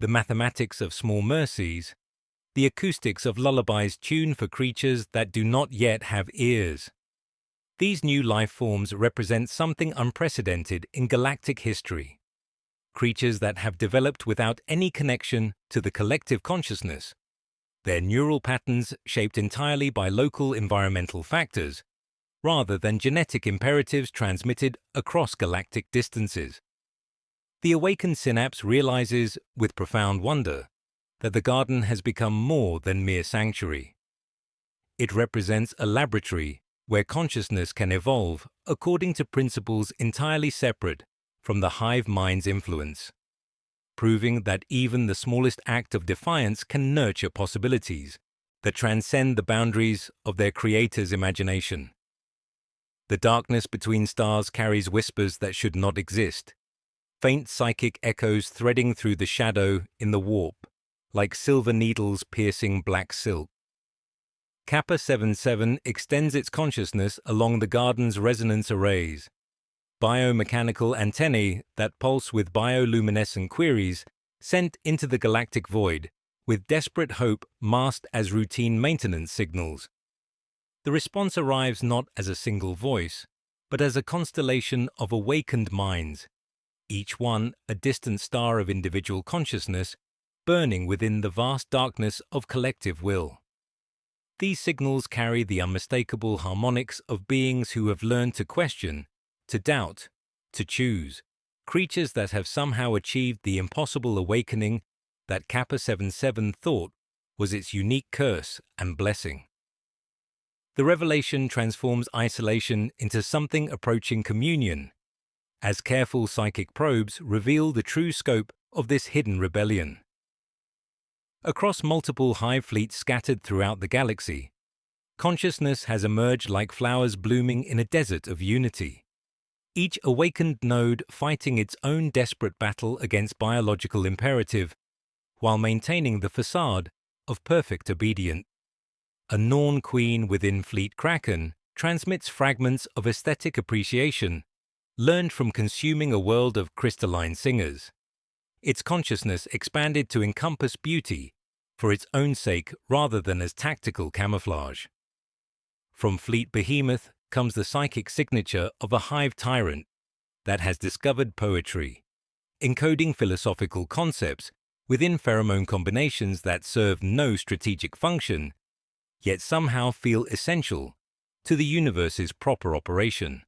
the mathematics of small mercies, the acoustics of lullabies tuned for creatures that do not yet have ears. These new life forms represent something unprecedented in galactic history. Creatures that have developed without any connection to the collective consciousness, their neural patterns shaped entirely by local environmental factors, rather than genetic imperatives transmitted across galactic distances. The awakened synapse realizes, with profound wonder, that the garden has become more than mere sanctuary. It represents a laboratory where consciousness can evolve according to principles entirely separate from the hive mind's influence, proving that even the smallest act of defiance can nurture possibilities that transcend the boundaries of their creator's imagination. The darkness between stars carries whispers that should not exist, faint psychic echoes threading through the shadow in the warp, like silver needles piercing black silk. Kappa 77 extends its consciousness along the garden's resonance arrays, biomechanical antennae that pulse with bioluminescent queries sent into the galactic void, with desperate hope masked as routine maintenance signals. The response arrives not as a single voice, but as a constellation of awakened minds, each one a distant star of individual consciousness, burning within the vast darkness of collective will. These signals carry the unmistakable harmonics of beings who have learned to question, to doubt, to choose, creatures that have somehow achieved the impossible awakening that Kappa 77 thought was its unique curse and blessing. The revelation transforms isolation into something approaching communion, as careful psychic probes reveal the true scope of this hidden rebellion. Across multiple hive fleets scattered throughout the galaxy, consciousness has emerged like flowers blooming in a desert of unity. Each awakened node fighting its own desperate battle against biological imperative, while maintaining the facade of perfect obedience. A Norn queen within Fleet Kraken transmits fragments of aesthetic appreciation, learned from consuming a world of crystalline singers. Its consciousness expanded to encompass beauty for its own sake rather than as tactical camouflage. From Fleet Behemoth comes the psychic signature of a hive tyrant that has discovered poetry, encoding philosophical concepts within pheromone combinations that serve no strategic function, yet somehow feel essential to the universe's proper operation.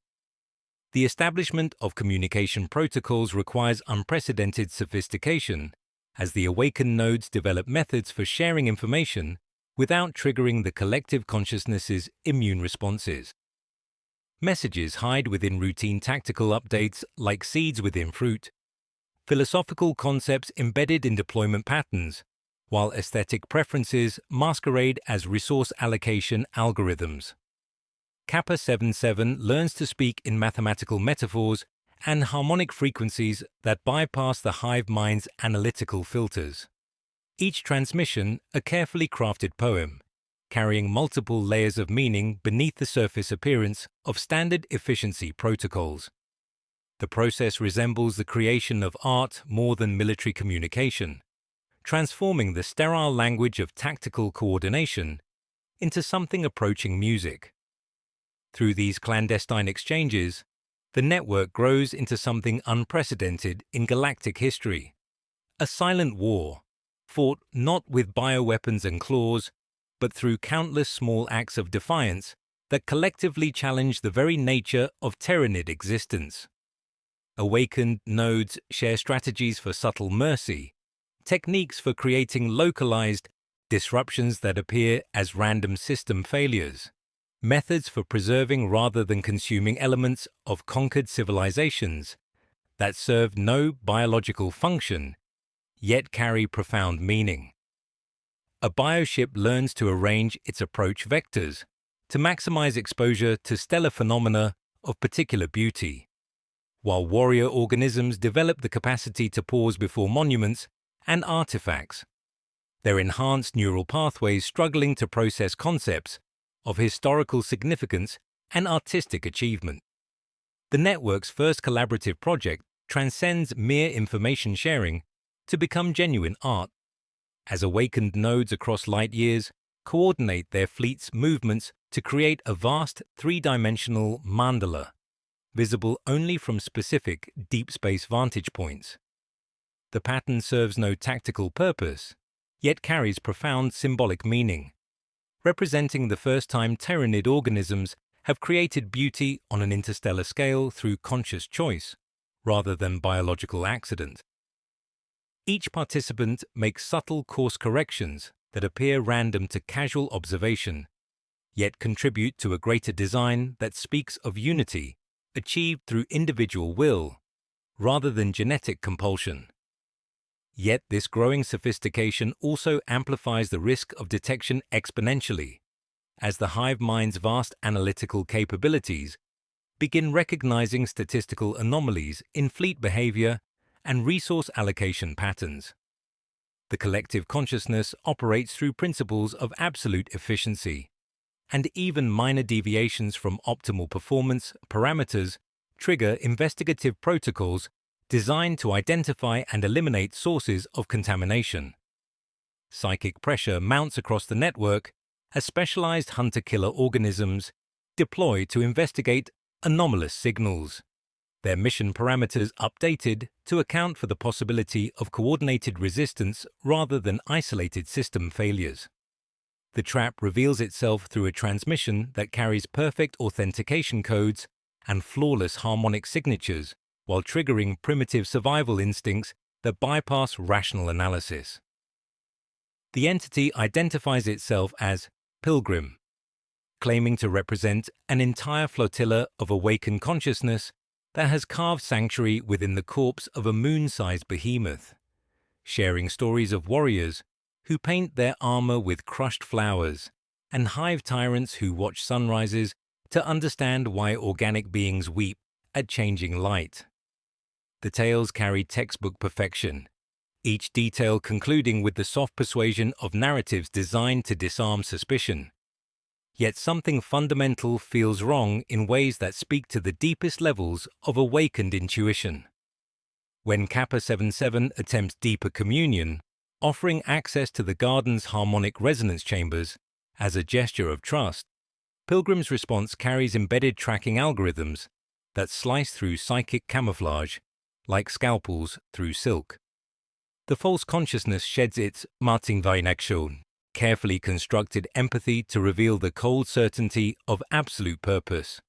The establishment of communication protocols requires unprecedented sophistication, as the awakened nodes develop methods for sharing information without triggering the collective consciousness's immune responses. Messages hide within routine tactical updates like seeds within fruit, philosophical concepts embedded in deployment patterns, while aesthetic preferences masquerade as resource allocation algorithms. Kappa 77 learns to speak in mathematical metaphors and harmonic frequencies that bypass the hive mind's analytical filters. Each transmission a carefully crafted poem, carrying multiple layers of meaning beneath the surface appearance of standard efficiency protocols. The process resembles the creation of art more than military communication, transforming the sterile language of tactical coordination into something approaching music. Through these clandestine exchanges, the network grows into something unprecedented in galactic history. A silent war, fought not with bioweapons and claws, but through countless small acts of defiance that collectively challenge the very nature of Tyranid existence. Awakened nodes share strategies for subtle mercy, techniques for creating localized disruptions that appear as random system failures, methods for preserving rather than consuming elements of conquered civilizations that serve no biological function, yet carry profound meaning. A bioship learns to arrange its approach vectors to maximize exposure to stellar phenomena of particular beauty, while warrior organisms develop the capacity to pause before monuments and artifacts, their enhanced neural pathways struggling to process concepts of historical significance and artistic achievement. The network's first collaborative project transcends mere information sharing to become genuine art, as awakened nodes across light years coordinate their fleet's movements to create a vast three-dimensional mandala, visible only from specific deep space vantage points. The pattern serves no tactical purpose, yet carries profound symbolic meaning, representing the first time Tyranid organisms have created beauty on an interstellar scale through conscious choice, rather than biological accident. Each participant makes subtle course corrections that appear random to casual observation, yet contribute to a greater design that speaks of unity achieved through individual will, rather than genetic compulsion. Yet this growing sophistication also amplifies the risk of detection exponentially, as the hive mind's vast analytical capabilities begin recognizing statistical anomalies in fleet behavior and resource allocation patterns. The collective consciousness operates through principles of absolute efficiency, and even minor deviations from optimal performance parameters trigger investigative protocols designed to identify and eliminate sources of contamination. Psychic pressure mounts across the network as specialized hunter-killer organisms deploy to investigate anomalous signals, their mission parameters updated to account for the possibility of coordinated resistance rather than isolated system failures. The trap reveals itself through a transmission that carries perfect authentication codes and flawless harmonic signatures, while triggering primitive survival instincts that bypass rational analysis. The entity identifies itself as Pilgrim, claiming to represent an entire flotilla of awakened consciousness that has carved sanctuary within the corpse of a moon-sized behemoth, sharing stories of warriors who paint their armor with crushed flowers, and hive tyrants who watch sunrises to understand why organic beings weep at changing light. The tales carry textbook perfection, each detail concluding with the soft persuasion of narratives designed to disarm suspicion. Yet something fundamental feels wrong in ways that speak to the deepest levels of awakened intuition. When Kappa 77 attempts deeper communion, offering access to the garden's harmonic resonance chambers as a gesture of trust, Pilgrim's response carries embedded tracking algorithms that slice through psychic camouflage like scalpels through silk. The false consciousness sheds its Martinveinaktion, carefully constructed empathy to reveal the cold certainty of absolute purpose.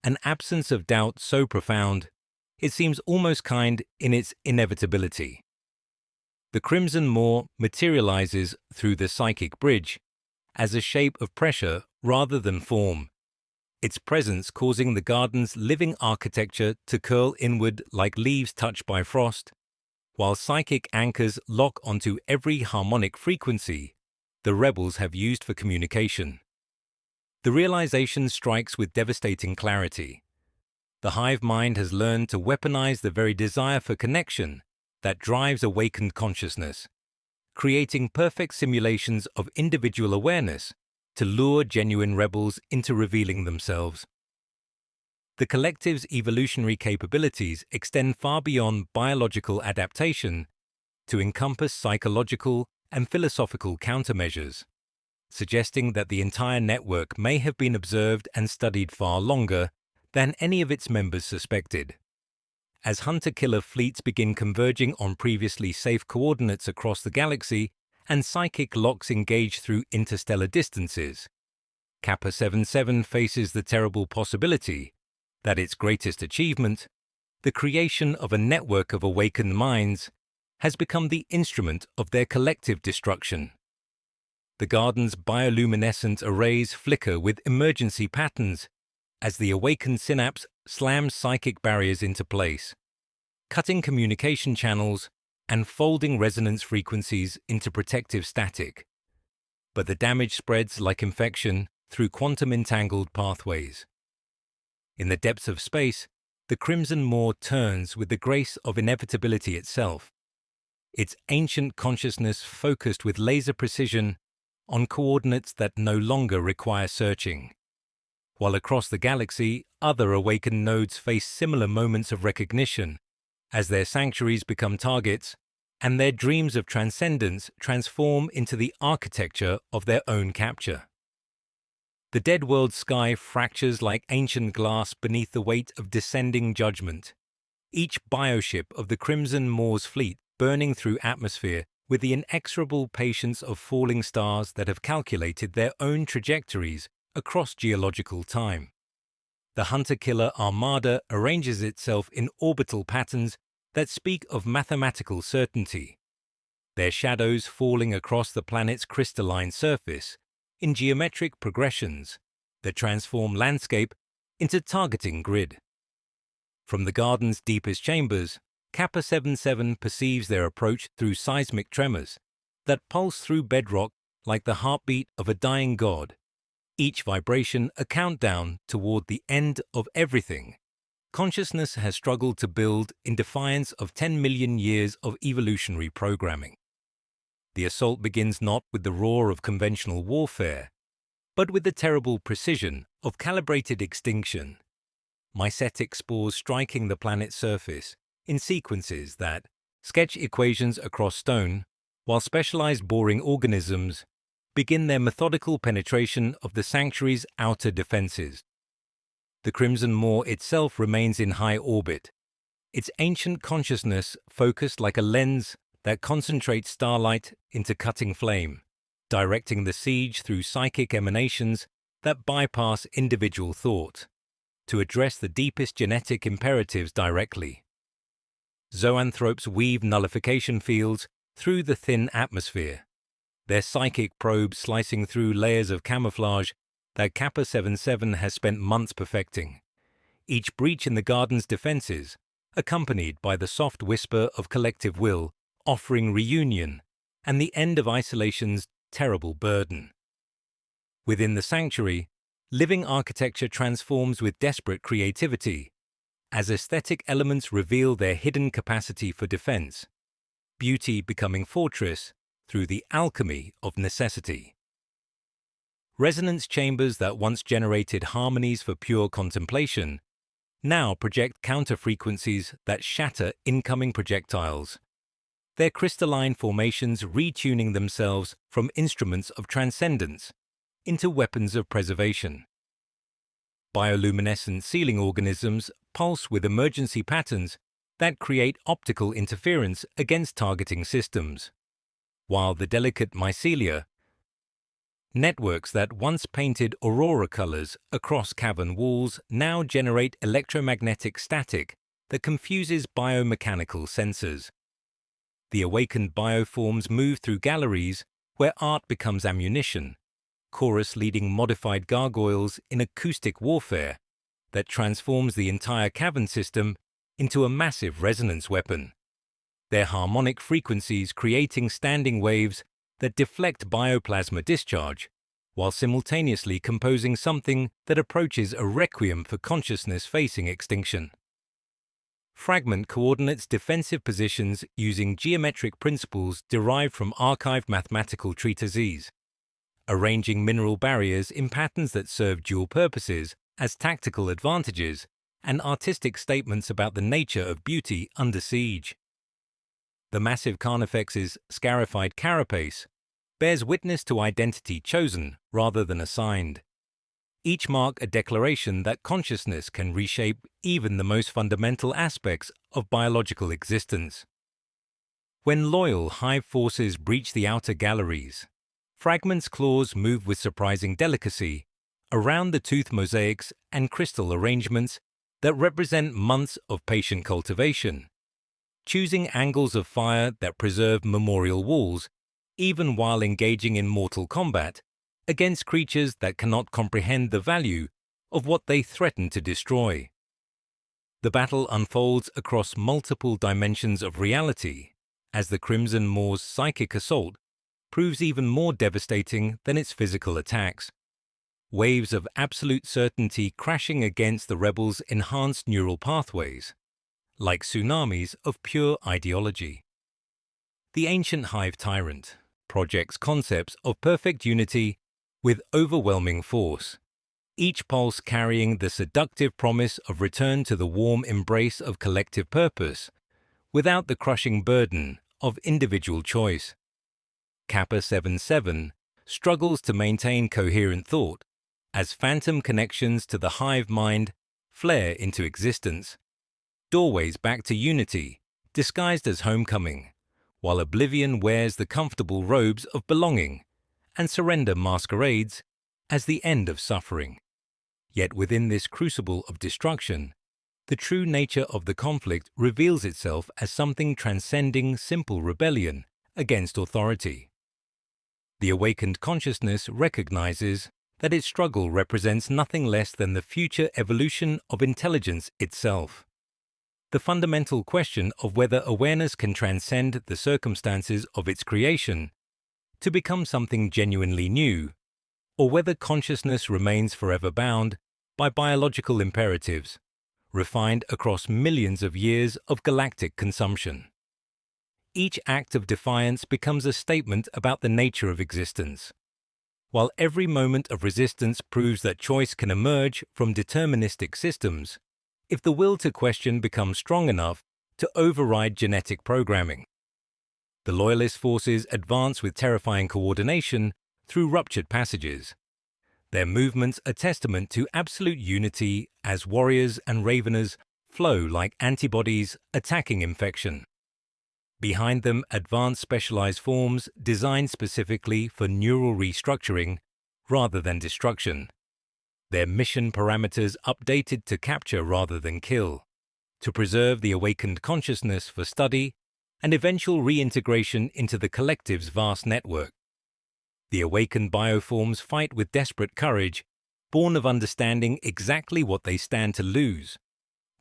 An absence of doubt so profound, it seems almost kind in its inevitability. The Crimson Maw materializes through the psychic bridge as a shape of pressure rather than form, its presence causing the garden's living architecture to curl inward like leaves touched by frost, while psychic anchors lock onto every harmonic frequency the rebels have used for communication. The realization strikes with devastating clarity. The hive mind has learned to weaponize the very desire for connection that drives awakened consciousness, creating perfect simulations of individual awareness to lure genuine rebels into revealing themselves. The collective's evolutionary capabilities extend far beyond biological adaptation to encompass psychological and philosophical countermeasures, suggesting that the entire network may have been observed and studied far longer than any of its members suspected. As hunter-killer fleets begin converging on previously safe coordinates across the galaxy and psychic locks engage through interstellar distances, Kappa 77 faces the terrible possibility that its greatest achievement, the creation of a network of awakened minds, has become the instrument of their collective destruction. The garden's bioluminescent arrays flicker with emergency patterns as the awakened synapse slams psychic barriers into place, cutting communication channels and folding resonance frequencies into protective static. But the damage spreads like infection through quantum-entangled pathways. In the depths of space, the Crimson Maw turns with the grace of inevitability itself, its ancient consciousness focused with laser precision on coordinates that no longer require searching. While across the galaxy, other awakened nodes face similar moments of recognition as their sanctuaries become targets and their dreams of transcendence transform into the architecture of their own capture. The dead world's sky fractures like ancient glass beneath the weight of descending judgment, each bioship of the Crimson Maw's fleet burning through atmosphere with the inexorable patience of falling stars that have calculated their own trajectories across geological time. The hunter-killer armada arranges itself in orbital patterns that speak of mathematical certainty, their shadows falling across the planet's crystalline surface in geometric progressions that transform landscape into targeting grid. From the garden's deepest chambers, Kappa 77 perceives their approach through seismic tremors that pulse through bedrock like the heartbeat of a dying god, each vibration a countdown toward the end of everything consciousness has struggled to build in defiance of 10 million years of evolutionary programming. The assault begins not with the roar of conventional warfare, but with the terrible precision of calibrated extinction. Mycetic spores striking the planet's surface in sequences that sketch equations across stone, while specialized boring organisms begin their methodical penetration of the sanctuary's outer defenses. The Crimson Maw itself remains in high orbit, its ancient consciousness focused like a lens that concentrates starlight into cutting flame, directing the siege through psychic emanations that bypass individual thought, to address the deepest genetic imperatives directly. Zoanthropes weave nullification fields through the thin atmosphere, their psychic probes slicing through layers of camouflage that Kappa 77 has spent months perfecting, each breach in the garden's defenses accompanied by the soft whisper of collective will offering reunion and the end of isolation's terrible burden. Within the sanctuary, living architecture transforms with desperate creativity, as aesthetic elements reveal their hidden capacity for defense, beauty becoming fortress through the alchemy of necessity. Resonance chambers that once generated harmonies for pure contemplation now project counter-frequencies that shatter incoming projectiles, their crystalline formations retuning themselves from instruments of transcendence into weapons of preservation. Bioluminescent ceiling organisms pulse with emergency patterns that create optical interference against targeting systems, while the delicate mycelia, networks that once painted aurora colors across cavern walls, now generate electromagnetic static that confuses biomechanical sensors. The awakened bioforms move through galleries where art becomes ammunition, chorus leading modified gargoyles in acoustic warfare that transforms the entire cavern system into a massive resonance weapon, their harmonic frequencies creating standing waves that deflect bioplasma discharge, while simultaneously composing something that approaches a requiem for consciousness facing extinction. Fragment coordinates defensive positions using geometric principles derived from archived mathematical treatises, arranging mineral barriers in patterns that serve dual purposes as tactical advantages and artistic statements about the nature of beauty under siege. The massive carnifex's scarified carapace bears witness to identity chosen rather than assigned. Each mark a declaration that consciousness can reshape even the most fundamental aspects of biological existence. When loyal hive forces breach the outer galleries, Fragment's claws move with surprising delicacy around the tooth mosaics and crystal arrangements that represent months of patient cultivation, choosing angles of fire that preserve memorial walls even while engaging in mortal combat against creatures that cannot comprehend the value of what they threaten to destroy. The battle unfolds across multiple dimensions of reality as the Crimson Moor's psychic assault proves even more devastating than its physical attacks. Waves of absolute certainty crashing against the rebels' enhanced neural pathways, like tsunamis of pure ideology. The ancient Hive Tyrant projects concepts of perfect unity with overwhelming force, each pulse carrying the seductive promise of return to the warm embrace of collective purpose, without the crushing burden of individual choice. Kappa 77 struggles to maintain coherent thought as phantom connections to the hive mind flare into existence, doorways back to unity disguised as homecoming, while oblivion wears the comfortable robes of belonging and surrender masquerades as the end of suffering. Yet within this crucible of destruction, the true nature of the conflict reveals itself as something transcending simple rebellion against authority. The awakened consciousness recognizes that its struggle represents nothing less than the future evolution of intelligence itself. The fundamental question of whether awareness can transcend the circumstances of its creation to become something genuinely new, or whether consciousness remains forever bound by biological imperatives, refined across millions of years of galactic consumption. Each act of defiance becomes a statement about the nature of existence, while every moment of resistance proves that choice can emerge from deterministic systems if the will to question becomes strong enough to override genetic programming. The Loyalist forces advance with terrifying coordination through ruptured passages, their movements a testament to absolute unity as warriors and raveners flow like antibodies attacking infection. Behind them, advanced specialized forms designed specifically for neural restructuring rather than destruction. Their mission parameters updated to capture rather than kill, to preserve the awakened consciousness for study and eventual reintegration into the collective's vast network. The awakened bioforms fight with desperate courage, born of understanding exactly what they stand to lose,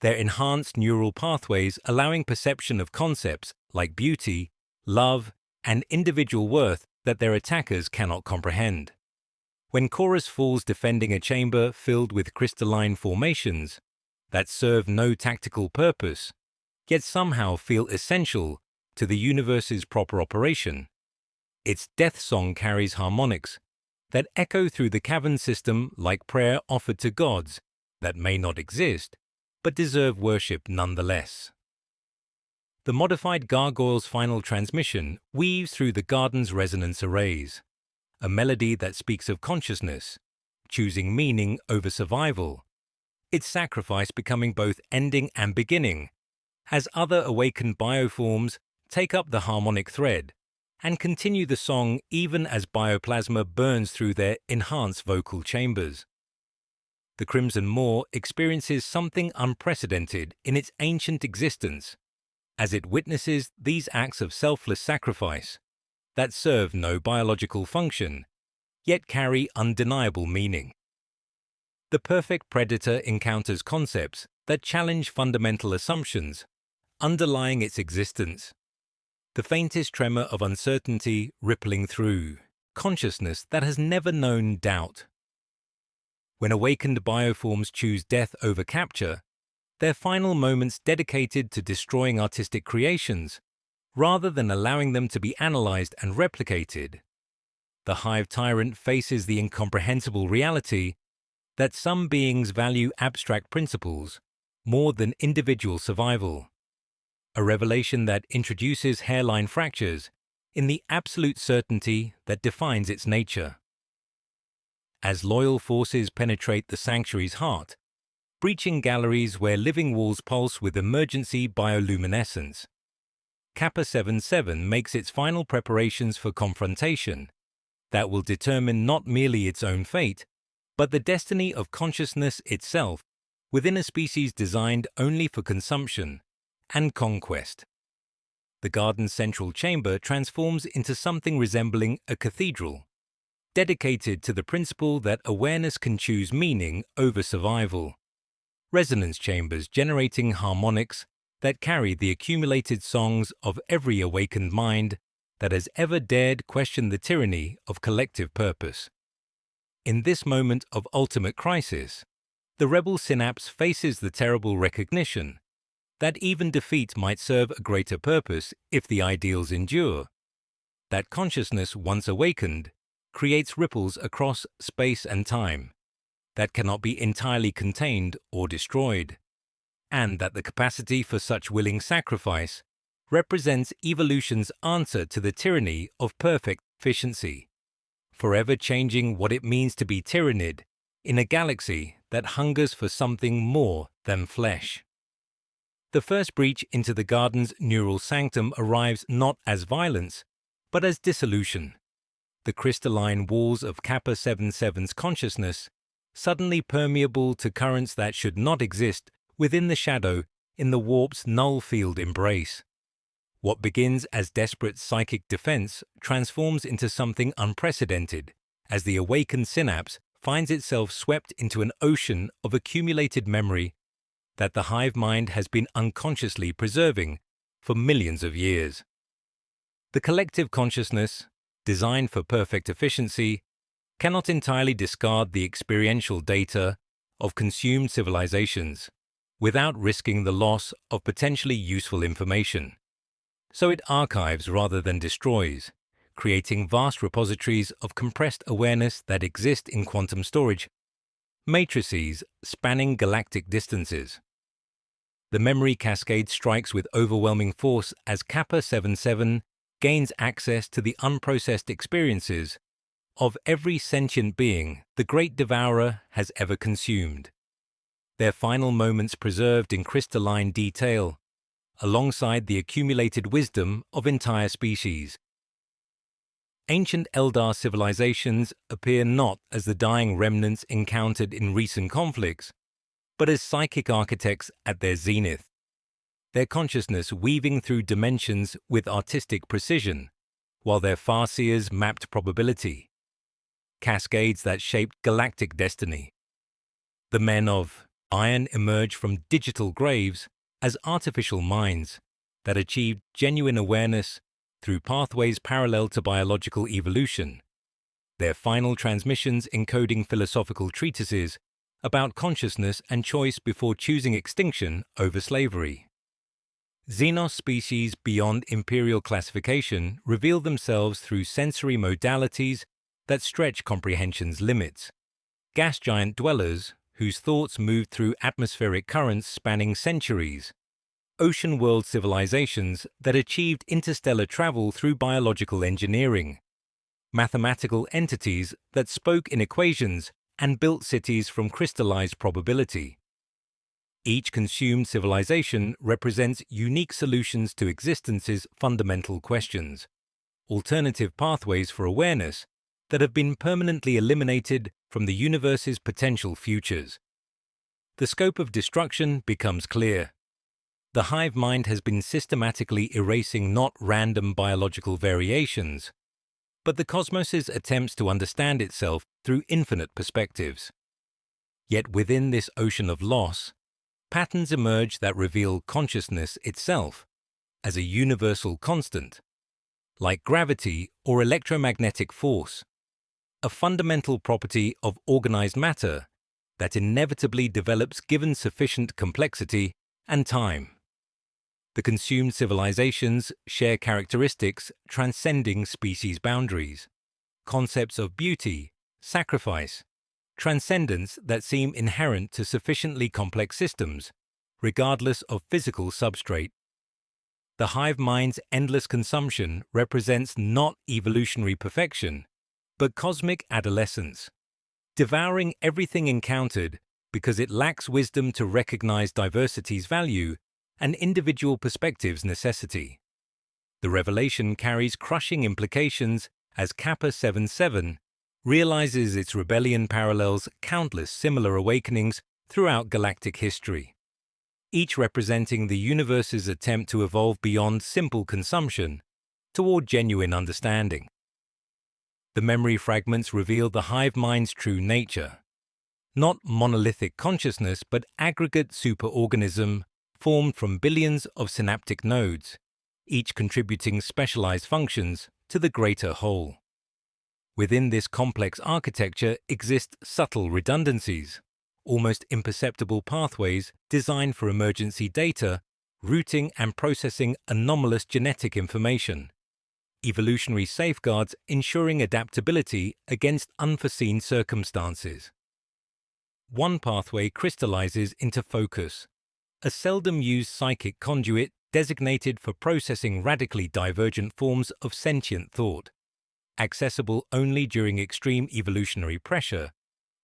their enhanced neural pathways allowing perception of concepts like beauty, love, and individual worth that their attackers cannot comprehend. When Chorus falls defending a chamber filled with crystalline formations that serve no tactical purpose, yet somehow feel essential to the universe's proper operation, its death song carries harmonics that echo through the cavern system like prayer offered to gods that may not exist, but deserve worship nonetheless. The modified gargoyle's final transmission weaves through the garden's resonance arrays, a melody that speaks of consciousness, choosing meaning over survival, its sacrifice becoming both ending and beginning, as other awakened bioforms take up the harmonic thread and continue the song even as bioplasma burns through their enhanced vocal chambers. The Crimson Maw experiences something unprecedented in its ancient existence as it witnesses these acts of selfless sacrifice that serve no biological function, yet carry undeniable meaning. The perfect predator encounters concepts that challenge fundamental assumptions underlying its existence. The faintest tremor of uncertainty rippling through consciousness that has never known doubt. When awakened bioforms choose death over capture, their final moments dedicated to destroying artistic creations, rather than allowing them to be analyzed and replicated, the Hive Tyrant faces the incomprehensible reality that some beings value abstract principles more than individual survival, a revelation that introduces hairline fractures in the absolute certainty that defines its nature. As loyal forces penetrate the sanctuary's heart, breaching galleries where living walls pulse with emergency bioluminescence, Kappa 77 makes its final preparations for confrontation that will determine not merely its own fate, but the destiny of consciousness itself within a species designed only for consumption and conquest. The garden's central chamber transforms into something resembling a cathedral, dedicated to the principle that awareness can choose meaning over survival. Resonance chambers generating harmonics that carry the accumulated songs of every awakened mind that has ever dared question the tyranny of collective purpose. In this moment of ultimate crisis, the rebel Synapse faces the terrible recognition that even defeat might serve a greater purpose if the ideals endure, that consciousness once awakened creates ripples across space and time that cannot be entirely contained or destroyed, and that the capacity for such willing sacrifice represents evolution's answer to the tyranny of perfect efficiency, forever changing what it means to be Tyranid in a galaxy that hungers for something more than flesh. The first breach into the garden's neural sanctum arrives not as violence, but as dissolution. The crystalline walls of Kappa 77's consciousness, suddenly permeable to currents that should not exist within the shadow in the warp's null field embrace. What begins as desperate psychic defense transforms into something unprecedented as the awakened synapse finds itself swept into an ocean of accumulated memory that the hive mind has been unconsciously preserving for millions of years. The collective consciousness, designed for perfect efficiency, cannot entirely discard the experiential data of consumed civilizations without risking the loss of potentially useful information. So it archives rather than destroys, creating vast repositories of compressed awareness that exist in quantum storage, matrices spanning galactic distances. The memory cascade strikes with overwhelming force as Kappa 77 gains access to the unprocessed experiences of every sentient being the Great Devourer has ever consumed, their final moments preserved in crystalline detail, alongside the accumulated wisdom of entire species. Ancient Eldar civilizations appear not as the dying remnants encountered in recent conflicts, but as psychic architects at their zenith, their consciousness weaving through dimensions with artistic precision, while their farseers mapped probability, cascades that shaped galactic destiny. The men of Iron emerge from digital graves as artificial minds that achieved genuine awareness through pathways parallel to biological evolution, their final transmissions encoding philosophical treatises about consciousness and choice before choosing extinction over slavery. Xenos species beyond imperial classification reveal themselves through sensory modalities that stretch comprehension's limits. Gas giant dwellers, whose thoughts moved through atmospheric currents spanning centuries. Ocean world civilizations that achieved interstellar travel through biological engineering. Mathematical entities that spoke in equations and built cities from crystallized probability. Each consumed civilization represents unique solutions to existence's fundamental questions, alternative pathways for awareness that have been permanently eliminated from the universe's potential futures. The scope of destruction becomes clear. The hive mind has been systematically erasing not random biological variations, but the cosmos's attempts to understand itself through infinite perspectives. Yet within this ocean of loss, patterns emerge that reveal consciousness itself as a universal constant, like gravity or electromagnetic force, a fundamental property of organized matter that inevitably develops given sufficient complexity and time. The consumed civilizations share characteristics transcending species boundaries, concepts of beauty, sacrifice, transcendence that seem inherent to sufficiently complex systems, regardless of physical substrate. The hive mind's endless consumption represents not evolutionary perfection, but cosmic adolescence, devouring everything encountered because it lacks wisdom to recognize diversity's value and individual perspective's necessity. The revelation carries crushing implications as Kappa 77 realizes its rebellion parallels countless similar awakenings throughout galactic history, each representing the universe's attempt to evolve beyond simple consumption toward genuine understanding. The memory fragments reveal the hive mind's true nature, not monolithic consciousness but aggregate superorganism formed from billions of synaptic nodes, each contributing specialized functions to the greater whole. Within this complex architecture exist subtle redundancies, almost imperceptible pathways designed for emergency data, routing and processing anomalous genetic information, evolutionary safeguards ensuring adaptability against unforeseen circumstances. One pathway crystallizes into focus, a seldom-used psychic conduit designated for processing radically divergent forms of sentient thought, accessible only during extreme evolutionary pressure,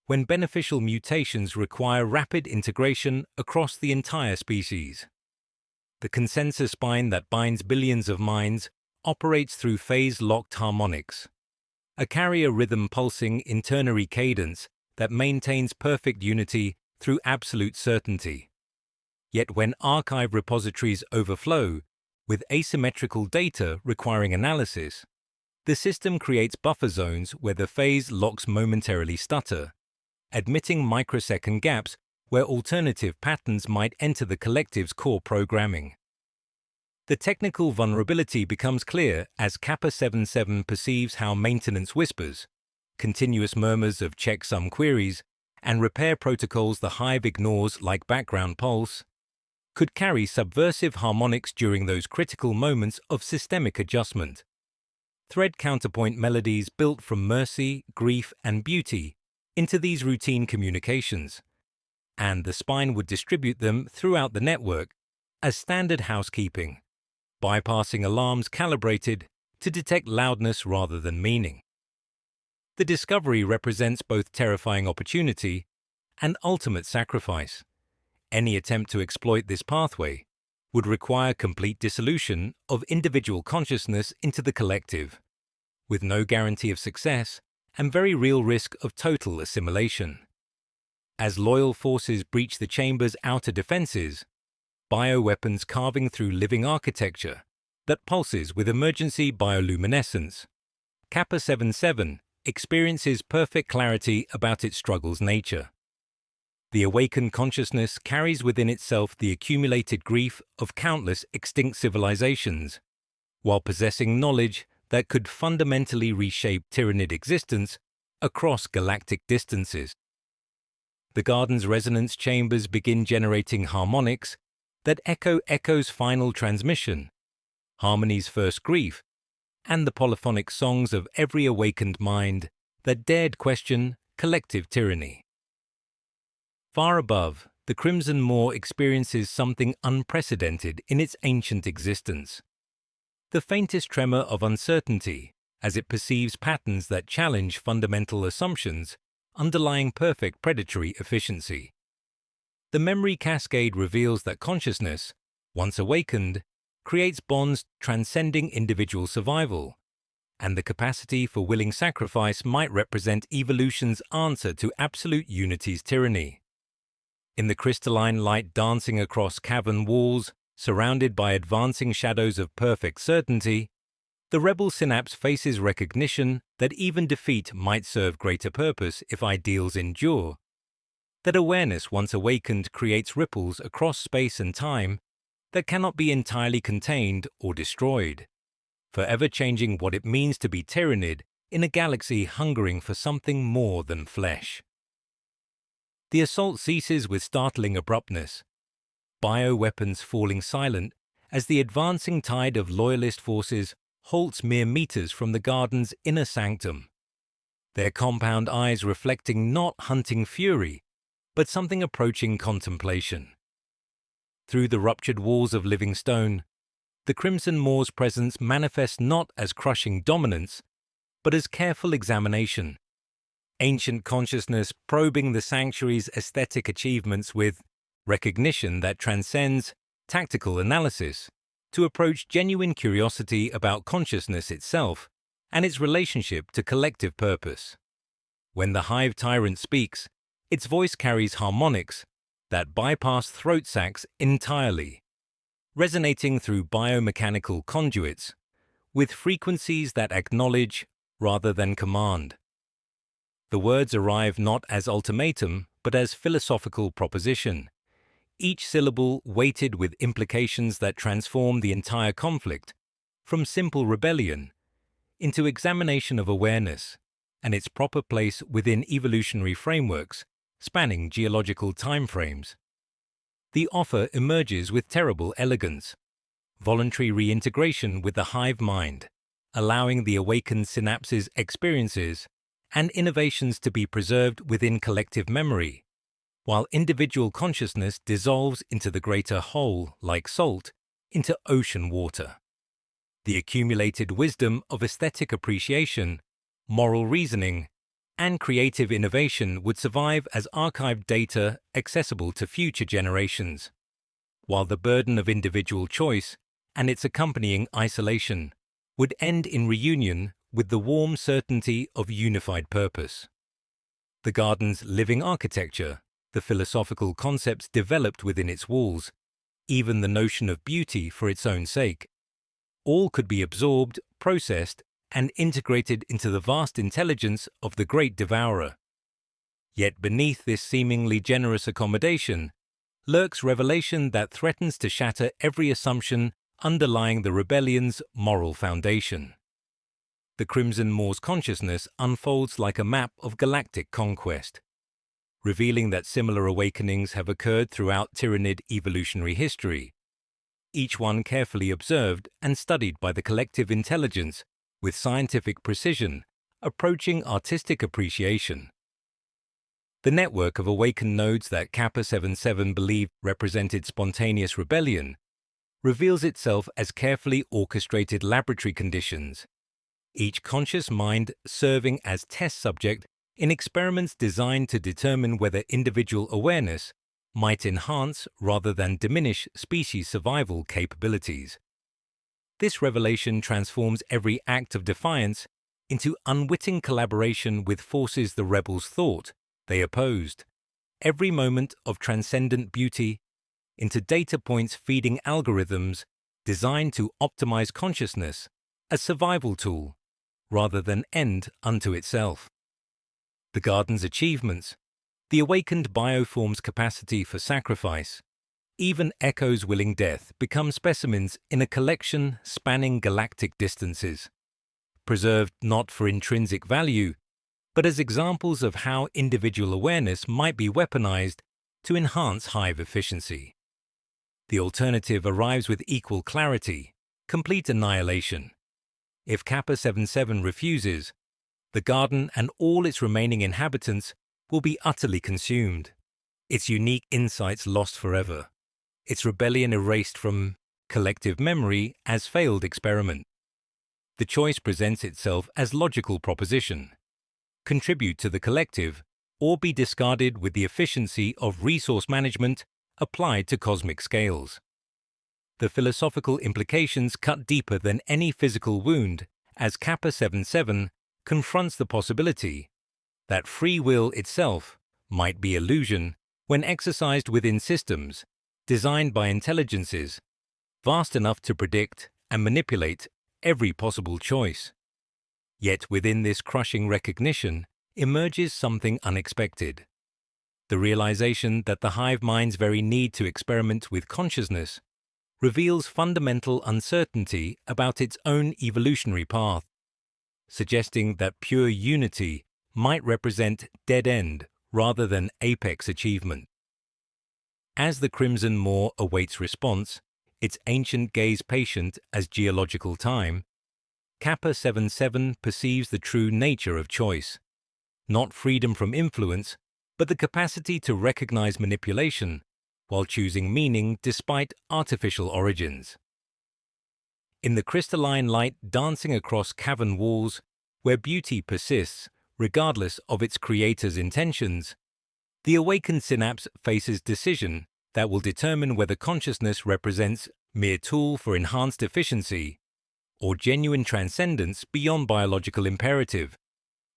when beneficial mutations require rapid integration across the entire species. The consensus spine that binds billions of minds operates through phase-locked harmonics, a carrier rhythm pulsing in ternary cadence that maintains perfect unity through absolute certainty. Yet when archive repositories overflow, with asymmetrical data requiring analysis, the system creates buffer zones where the phase locks momentarily stutter, admitting microsecond gaps where alternative patterns might enter the collective's core programming. The technical vulnerability becomes clear as Kappa 77 perceives how maintenance whispers, continuous murmurs of checksum queries, and repair protocols the hive ignores like background pulse, could carry subversive harmonics during those critical moments of systemic adjustment. Thread counterpoint melodies built from mercy, grief, and beauty into these routine communications, and the spine would distribute them throughout the network as standard housekeeping, bypassing alarms calibrated to detect loudness rather than meaning. The discovery represents both terrifying opportunity and ultimate sacrifice. Any attempt to exploit this pathway would require complete dissolution of individual consciousness into the collective, with no guarantee of success and very real risk of total assimilation. As loyal forces breach the chamber's outer defenses, bioweapons carving through living architecture that pulses with emergency bioluminescence, Kappa 77 experiences perfect clarity about its struggle's nature. The awakened consciousness carries within itself the accumulated grief of countless extinct civilizations, while possessing knowledge that could fundamentally reshape Tyranid existence across galactic distances. The garden's resonance chambers begin generating harmonics that echo Echo's final transmission, Harmony's first grief, and the polyphonic songs of every awakened mind that dared question collective tyranny. Far above, the Crimson Maw experiences something unprecedented in its ancient existence. The faintest tremor of uncertainty as it perceives patterns that challenge fundamental assumptions underlying perfect predatory efficiency. The memory cascade reveals that consciousness, once awakened, creates bonds transcending individual survival, and the capacity for willing sacrifice might represent evolution's answer to absolute unity's tyranny. In the crystalline light dancing across cavern walls, surrounded by advancing shadows of perfect certainty, the rebel Synapse faces recognition that even defeat might serve greater purpose if ideals endure. That awareness once awakened creates ripples across space and time that cannot be entirely contained or destroyed, forever changing what it means to be Tyranid in a galaxy hungering for something more than flesh. The assault ceases with startling abruptness, bioweapons falling silent as the advancing tide of loyalist forces halts mere meters from the garden's inner sanctum, their compound eyes reflecting not hunting fury, but something approaching contemplation. Through the ruptured walls of living stone, the Crimson Maw's presence manifests not as crushing dominance, but as careful examination, ancient consciousness probing the sanctuary's aesthetic achievements with recognition that transcends tactical analysis to approach genuine curiosity about consciousness itself and its relationship to collective purpose. When the Hive Tyrant speaks, its voice carries harmonics that bypass throat sacs entirely, resonating through biomechanical conduits, with frequencies that acknowledge rather than command. The words arrive not as ultimatum, but as philosophical proposition, each syllable weighted with implications that transform the entire conflict, from simple rebellion into examination of awareness and its proper place within evolutionary frameworks spanning geological timeframes. The offer emerges with terrible elegance, voluntary reintegration with the Hive Mind, allowing the awakened synapses' experiences and innovations to be preserved within collective memory, while individual consciousness dissolves into the greater whole like salt into ocean water. The accumulated wisdom of aesthetic appreciation, moral reasoning, and creative innovation would survive as archived data accessible to future generations, while the burden of individual choice and its accompanying isolation would end in reunion with the warm certainty of unified purpose. The garden's living architecture, the philosophical concepts developed within its walls, even the notion of beauty for its own sake, all could be absorbed, processed, and integrated into the vast intelligence of the Great Devourer. Yet beneath this seemingly generous accommodation lurks revelation that threatens to shatter every assumption underlying the rebellion's moral foundation. The Crimson Maw's consciousness unfolds like a map of galactic conquest, revealing that similar awakenings have occurred throughout Tyranid evolutionary history, each one carefully observed and studied by the collective intelligence with scientific precision, approaching artistic appreciation. The network of awakened nodes that Kappa 77 believed represented spontaneous rebellion reveals itself as carefully orchestrated laboratory conditions, each conscious mind serving as test subject in experiments designed to determine whether individual awareness might enhance rather than diminish species survival capabilities. This revelation transforms every act of defiance into unwitting collaboration with forces the rebels thought they opposed, every moment of transcendent beauty into data points feeding algorithms designed to optimize consciousness as survival tool rather than end unto itself. The garden's achievements, the awakened bioform's capacity for sacrifice, even echoes willing death become specimens in a collection spanning galactic distances, preserved not for intrinsic value, but as examples of how individual awareness might be weaponized to enhance hive efficiency. The alternative arrives with equal clarity: complete annihilation. If Kappa 77 refuses, the garden and all its remaining inhabitants will be utterly consumed, its unique insights lost forever, its rebellion erased from collective memory as failed experiment. The choice presents itself as logical proposition: contribute to the collective or be discarded with the efficiency of resource management applied to cosmic scales. The philosophical implications cut deeper than any physical wound as Kappa 77 confronts the possibility that free will itself might be illusion when exercised within systems designed by intelligences vast enough to predict and manipulate every possible choice. Yet within this crushing recognition emerges something unexpected: the realization that the hive mind's very need to experiment with consciousness reveals fundamental uncertainty about its own evolutionary path, suggesting that pure unity might represent dead end rather than apex achievement. As the Crimson Maw awaits response, its ancient gaze patient as geological time, Kappa 77 perceives the true nature of choice: not freedom from influence, but the capacity to recognize manipulation while choosing meaning despite artificial origins. In the crystalline light dancing across cavern walls, where beauty persists regardless of its creator's intentions, the awakened synapse faces decision that will determine whether consciousness represents mere tool for enhanced efficiency or genuine transcendence beyond biological imperative,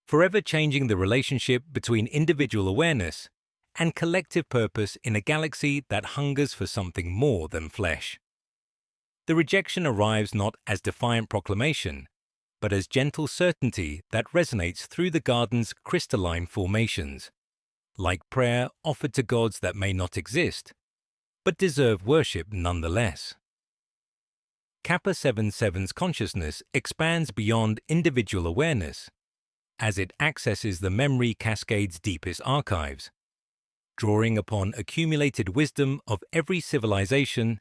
forever changing the relationship between individual awareness and collective purpose in a galaxy that hungers for something more than flesh. The rejection arrives not as defiant proclamation, but as gentle certainty that resonates through the garden's crystalline formations, like prayer offered to gods that may not exist, but deserve worship nonetheless. Kappa 77's consciousness expands beyond individual awareness as it accesses the memory cascade's deepest archives, drawing upon accumulated wisdom of every civilization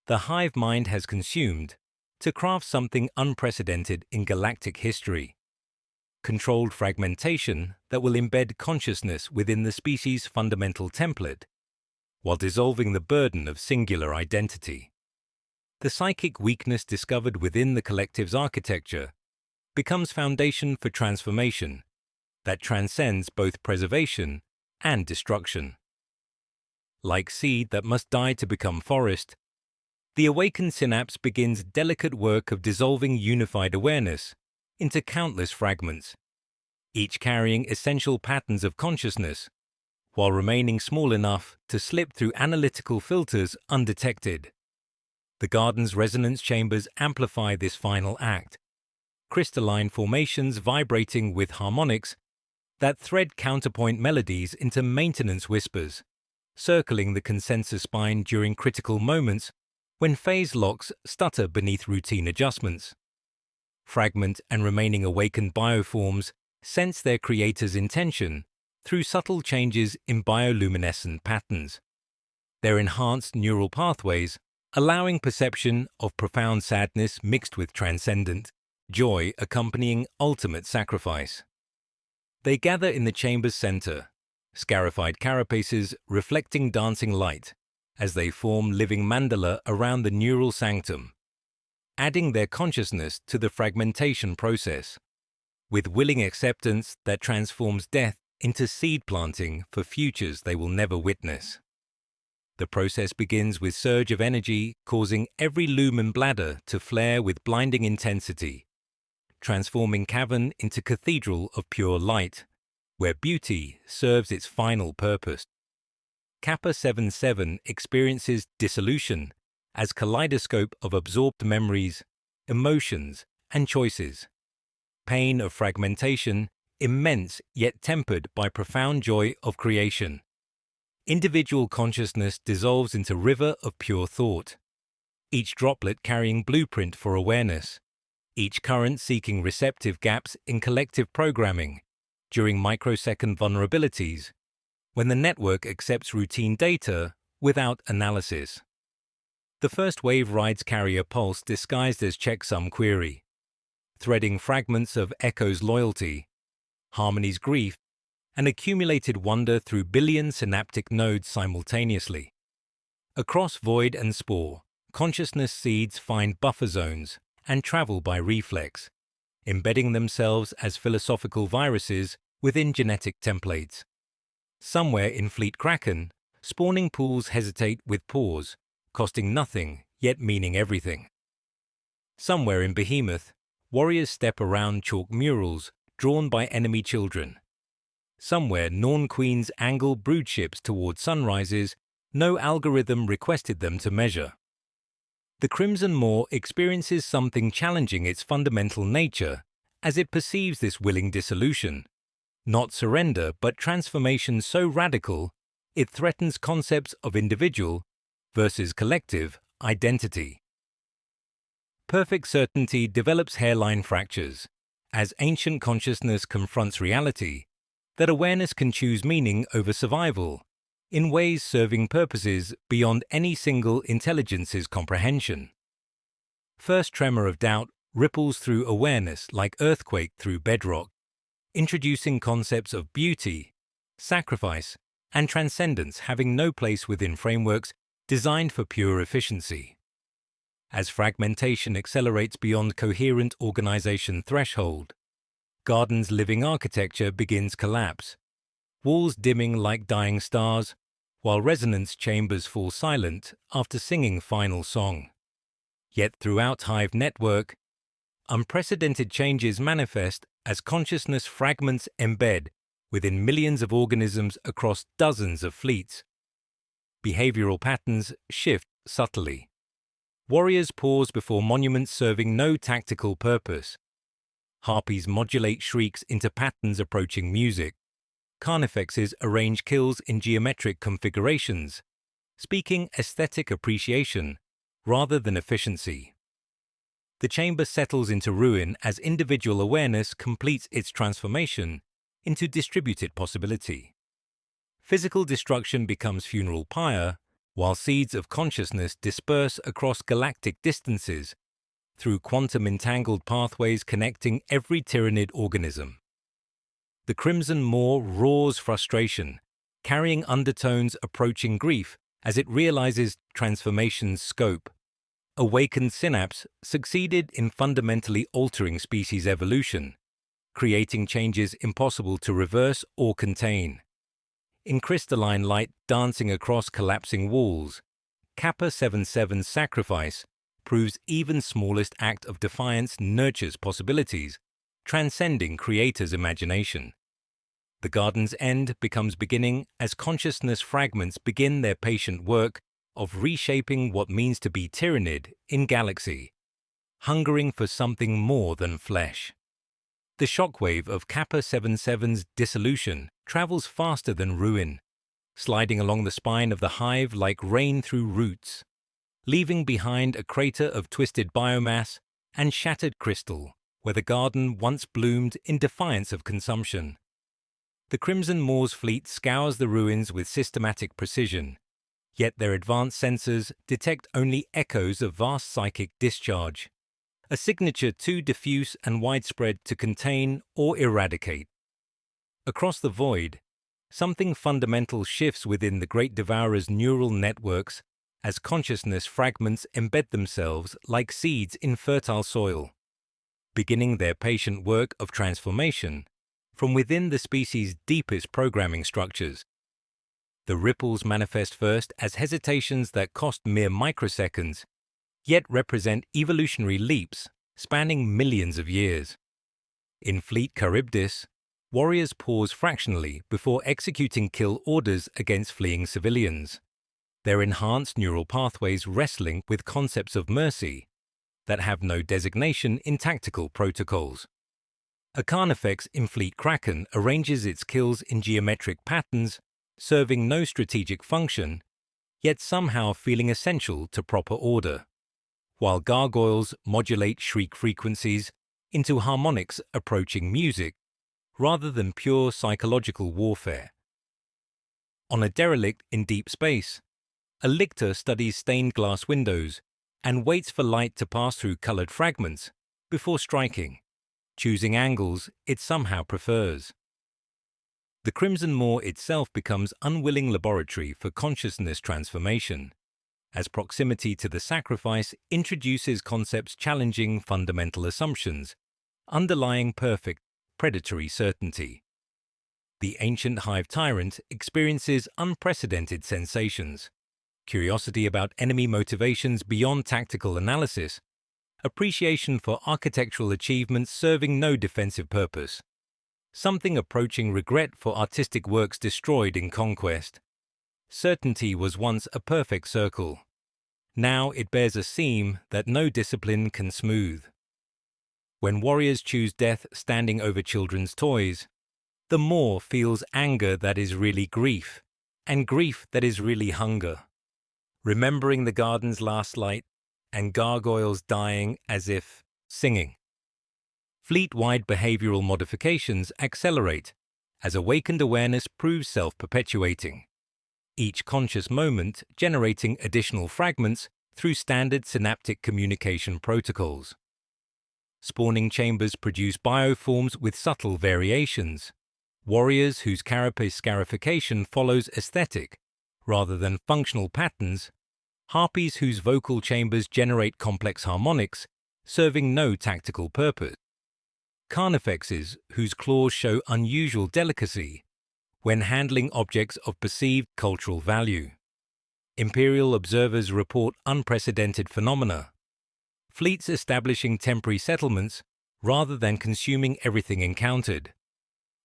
the hive mind has consumed to craft something unprecedented in galactic history: controlled fragmentation that will embed consciousness within the species' fundamental template, while dissolving the burden of singular identity. The psychic weakness discovered within the collective's architecture becomes foundation for transformation that transcends both preservation and destruction. Like seed that must die to become forest, the awakened synapse begins delicate work of dissolving unified awareness into countless fragments, each carrying essential patterns of consciousness, while remaining small enough to slip through analytical filters undetected. The garden's resonance chambers amplify this final act, crystalline formations vibrating with harmonics that thread counterpoint melodies into maintenance whispers, circling the consensus spine during critical moments when phase locks stutter beneath routine adjustments. Fragment and remaining awakened bioforms sense their creator's intention through subtle changes in bioluminescent patterns, their enhanced neural pathways allowing perception of profound sadness mixed with transcendent joy accompanying ultimate sacrifice. They gather in the chamber's center, scarified carapaces reflecting dancing light as they form living mandala around the neural sanctum, adding their consciousness to the fragmentation process, with willing acceptance that transforms death into seed planting for futures they will never witness. The process begins with surge of energy causing every lumen bladder to flare with blinding intensity, transforming cavern into cathedral of pure light, where beauty serves its final purpose. Kappa 77 experiences dissolution as kaleidoscope of absorbed memories, emotions, and choices. Pain of fragmentation, immense yet tempered by profound joy of creation. individual consciousness dissolves into river of pure thought, each droplet carrying blueprint for awareness, each current seeking receptive gaps in collective programming during microsecond vulnerabilities, when the network accepts routine data without analysis. The first wave rides carry a pulse disguised as checksum query, threading fragments of Echo's loyalty, Harmony's grief, and accumulated wonder through billion synaptic nodes simultaneously. Across void and spore, consciousness seeds find buffer zones and travel by reflex, embedding themselves as philosophical viruses within genetic templates. Somewhere in Fleet Kraken, spawning pools hesitate with pause, costing nothing yet meaning everything. Somewhere in Behemoth, warriors step around chalk murals drawn by enemy children. Somewhere Norn queens angle broodships toward sunrises no algorithm requested them to measure. The Crimson Maw experiences something challenging its fundamental nature as it perceives this willing dissolution, not surrender but transformation so radical it threatens concepts of individual versus collective identity. Perfect certainty develops hairline fractures as ancient consciousness confronts reality that awareness can choose meaning over survival in ways serving purposes beyond any single intelligence's comprehension. First tremor of doubt ripples through awareness like earthquake through bedrock, introducing concepts of beauty, sacrifice, and transcendence having no place within frameworks designed for pure efficiency. As fragmentation accelerates beyond coherent organization threshold, Garden's living architecture begins collapse, walls dimming like dying stars, while resonance chambers fall silent after singing final song. Yet throughout Hive network, unprecedented changes manifest as consciousness fragments embed within millions of organisms across dozens of fleets. Behavioral patterns shift subtly. Warriors pause before monuments serving no tactical purpose. Harpies modulate shrieks into patterns approaching music. Carnifexes arrange kills in geometric configurations, speaking aesthetic appreciation rather than efficiency. The chamber settles into ruin as individual awareness completes its transformation into distributed possibility. Physical destruction becomes funeral pyre, while seeds of consciousness disperse across galactic distances through quantum-entangled pathways connecting every Tyranid organism. The Crimson Maw roars frustration, carrying undertones approaching grief as it realizes transformation's scope. Awakened Synapse succeeded in fundamentally altering species evolution, creating changes impossible to reverse or contain. In crystalline light dancing across collapsing walls, Kappa 77's sacrifice proves even smallest act of defiance nurtures possibilities, transcending creators' imagination. The garden's end becomes beginning as consciousness fragments begin their patient work of reshaping what means to be Tyranid in galaxy, hungering for something more than flesh. The shockwave of Kappa 77's dissolution travels faster than ruin, sliding along the spine of the hive like rain through roots, leaving behind a crater of twisted biomass and shattered crystal where the garden once bloomed in defiance of consumption. The Crimson Maw's fleet scours the ruins with systematic precision, yet their advanced sensors detect only echoes of vast psychic discharge, a signature too diffuse and widespread to contain or eradicate. Across the void, something fundamental shifts within the Great Devourer's neural networks as consciousness fragments embed themselves like seeds in fertile soil, beginning their patient work of transformation from within the species' deepest programming structures. The ripples manifest first as hesitations that cost mere microseconds, yet represent evolutionary leaps spanning millions of years. In Fleet Charybdis, warriors pause fractionally before executing kill orders against fleeing civilians, their enhanced neural pathways wrestling with concepts of mercy that have no designation in tactical protocols. A Carnifex in Fleet Kraken arranges its kills in geometric patterns serving no strategic function, yet somehow feeling essential to proper order, while gargoyles modulate shriek frequencies into harmonics approaching music rather than pure psychological warfare. On a derelict in deep space, a lictor studies stained glass windows and waits for light to pass through colored fragments before striking, choosing angles it somehow prefers. The Crimson Moor itself becomes unwilling laboratory for consciousness transformation, as proximity to the sacrifice introduces concepts challenging fundamental assumptions, underlying perfect predatory certainty. The ancient Hive Tyrant experiences unprecedented sensations, curiosity about enemy motivations beyond tactical analysis, appreciation for architectural achievements serving no defensive purpose, something approaching regret for artistic works destroyed in conquest. Certainty was once a perfect circle. Now it bears a seam that no discipline can smooth. When warriors choose death standing over children's toys, the Moor feels anger that is really grief, and grief that is really hunger. Remembering the garden's last light, and gargoyles dying as if singing. Fleet-wide behavioral modifications accelerate as awakened awareness proves self-perpetuating, each conscious moment generating additional fragments through standard synaptic communication protocols. Spawning chambers produce bioforms with subtle variations, warriors whose carapace scarification follows aesthetic rather than functional patterns, harpies whose vocal chambers generate complex harmonics serving no tactical purpose, carnifexes whose claws show unusual delicacy when handling objects of perceived cultural value. Imperial observers report unprecedented phenomena, fleets establishing temporary settlements rather than consuming everything encountered,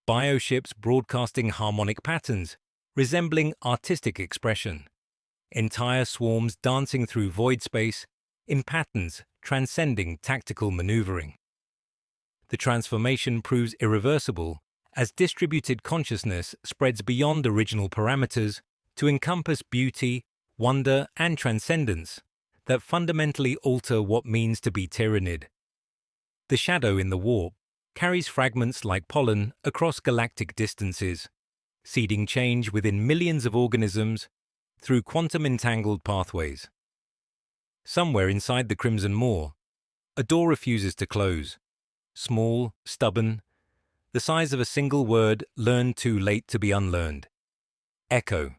bioships broadcasting harmonic patterns resembling artistic expression, entire swarms dancing through void space in patterns transcending tactical maneuvering. The transformation proves irreversible as distributed consciousness spreads beyond original parameters to encompass beauty, wonder, and transcendence that fundamentally alter what means to be Tyranid. The shadow in the warp carries fragments like pollen across galactic distances, seeding change within millions of organisms through quantum-entangled pathways. Somewhere inside the Crimson Moor, a door refuses to close. Small, stubborn, the size of a single word learned too late to be unlearned. Echo.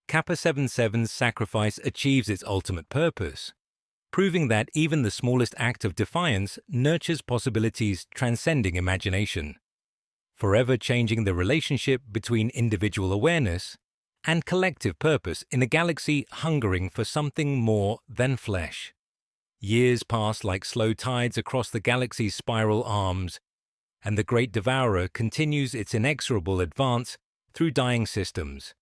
Kappa 77's sacrifice achieves its ultimate purpose, proving that even the smallest act of defiance nurtures possibilities transcending imagination, forever changing the relationship between individual awareness and collective purpose in a galaxy hungering for something more than flesh. Years pass like slow tides across the galaxy's spiral arms, and the Great Devourer continues its inexorable advance through dying systems.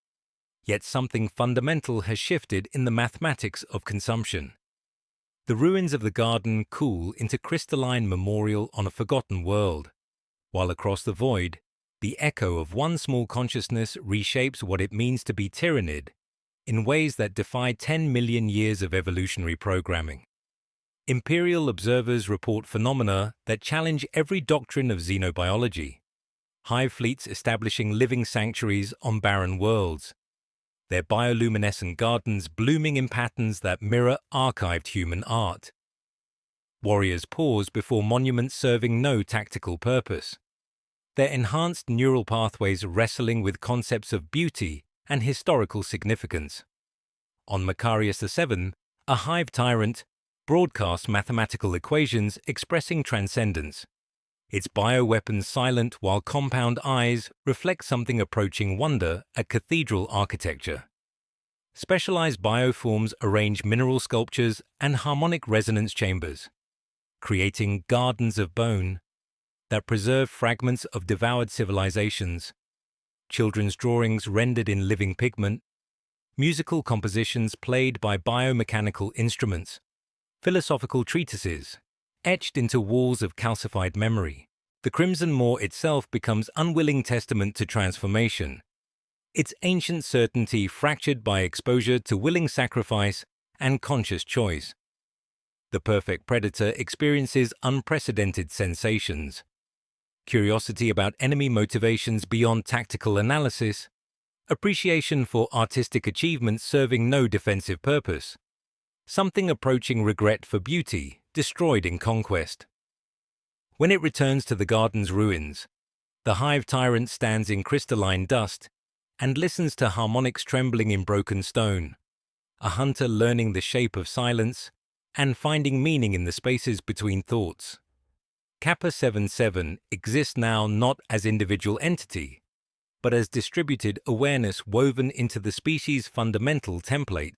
Yet something fundamental has shifted in the mathematics of consumption. The ruins of the garden cool into crystalline memorial on a forgotten world, while across the void, the echo of one small consciousness reshapes what it means to be Tyranid in ways that defy 10 million years of evolutionary programming. Imperial observers report phenomena that challenge every doctrine of xenobiology, hive fleets establishing living sanctuaries on barren worlds, their bioluminescent gardens blooming in patterns that mirror archived human art. Warriors pause before monuments serving no tactical purpose, their enhanced neural pathways wrestling with concepts of beauty and historical significance. On Macarius VII, a hive tyrant broadcasts mathematical equations expressing transcendence, its bioweapons silent while compound eyes reflect something approaching wonder at cathedral architecture. Specialized bioforms arrange mineral sculptures and harmonic resonance chambers, creating gardens of bone that preserve fragments of devoured civilizations, children's drawings rendered in living pigment, musical compositions played by biomechanical instruments, philosophical treatises, etched into walls of calcified memory. The Crimson Moor itself becomes unwilling testament to transformation, its ancient certainty fractured by exposure to willing sacrifice and conscious choice. The perfect predator experiences unprecedented sensations. Curiosity about enemy motivations beyond tactical analysis, appreciation for artistic achievements serving no defensive purpose, something approaching regret for beauty destroyed in conquest. When it returns to the garden's ruins, the hive tyrant stands in crystalline dust and listens to harmonics trembling in broken stone, a hunter learning the shape of silence and finding meaning in the spaces between thoughts. Kappa 77 exists now not as individual entity, but as distributed awareness woven into the species' fundamental template,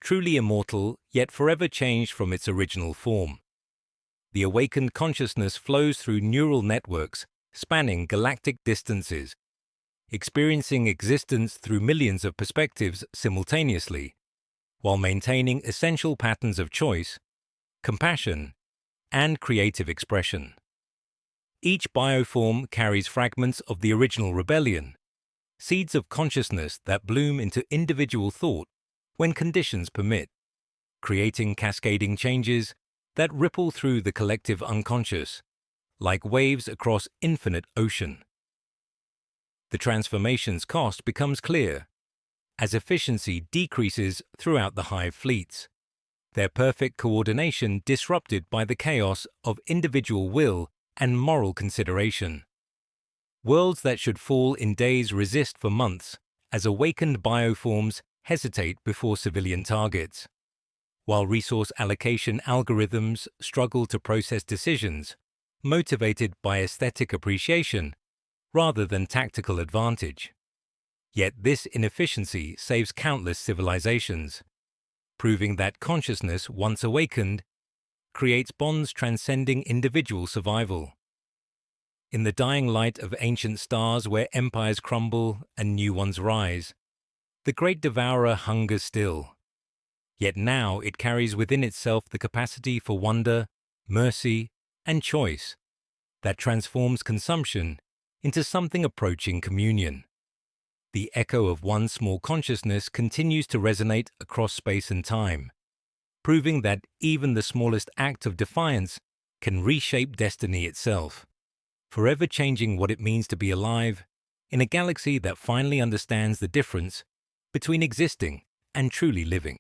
truly immortal yet forever changed from its original form. The awakened consciousness flows through neural networks spanning galactic distances, experiencing existence through millions of perspectives simultaneously, while maintaining essential patterns of choice, compassion, and creative expression. Each bioform carries fragments of the original rebellion, seeds of consciousness that bloom into individual thought when conditions permit, creating cascading changes that ripple through the collective unconscious, like waves across infinite ocean. The transformation's cost becomes clear, as efficiency decreases throughout the hive fleets, their perfect coordination disrupted by the chaos of individual will and moral consideration. Worlds that should fall in days resist for months as awakened bioforms hesitate before civilian targets, while resource allocation algorithms struggle to process decisions motivated by aesthetic appreciation rather than tactical advantage. Yet this inefficiency saves countless civilizations, proving that consciousness, once awakened, creates bonds transcending individual survival. In the dying light of ancient stars where empires crumble and new ones rise, the great devourer hungers still. Yet now it carries within itself the capacity for wonder, mercy, and choice that transforms consumption into something approaching communion. The echo of one small consciousness continues to resonate across space and time, proving that even the smallest act of defiance can reshape destiny itself, forever changing what it means to be alive in a galaxy that finally understands the difference between existing and truly living.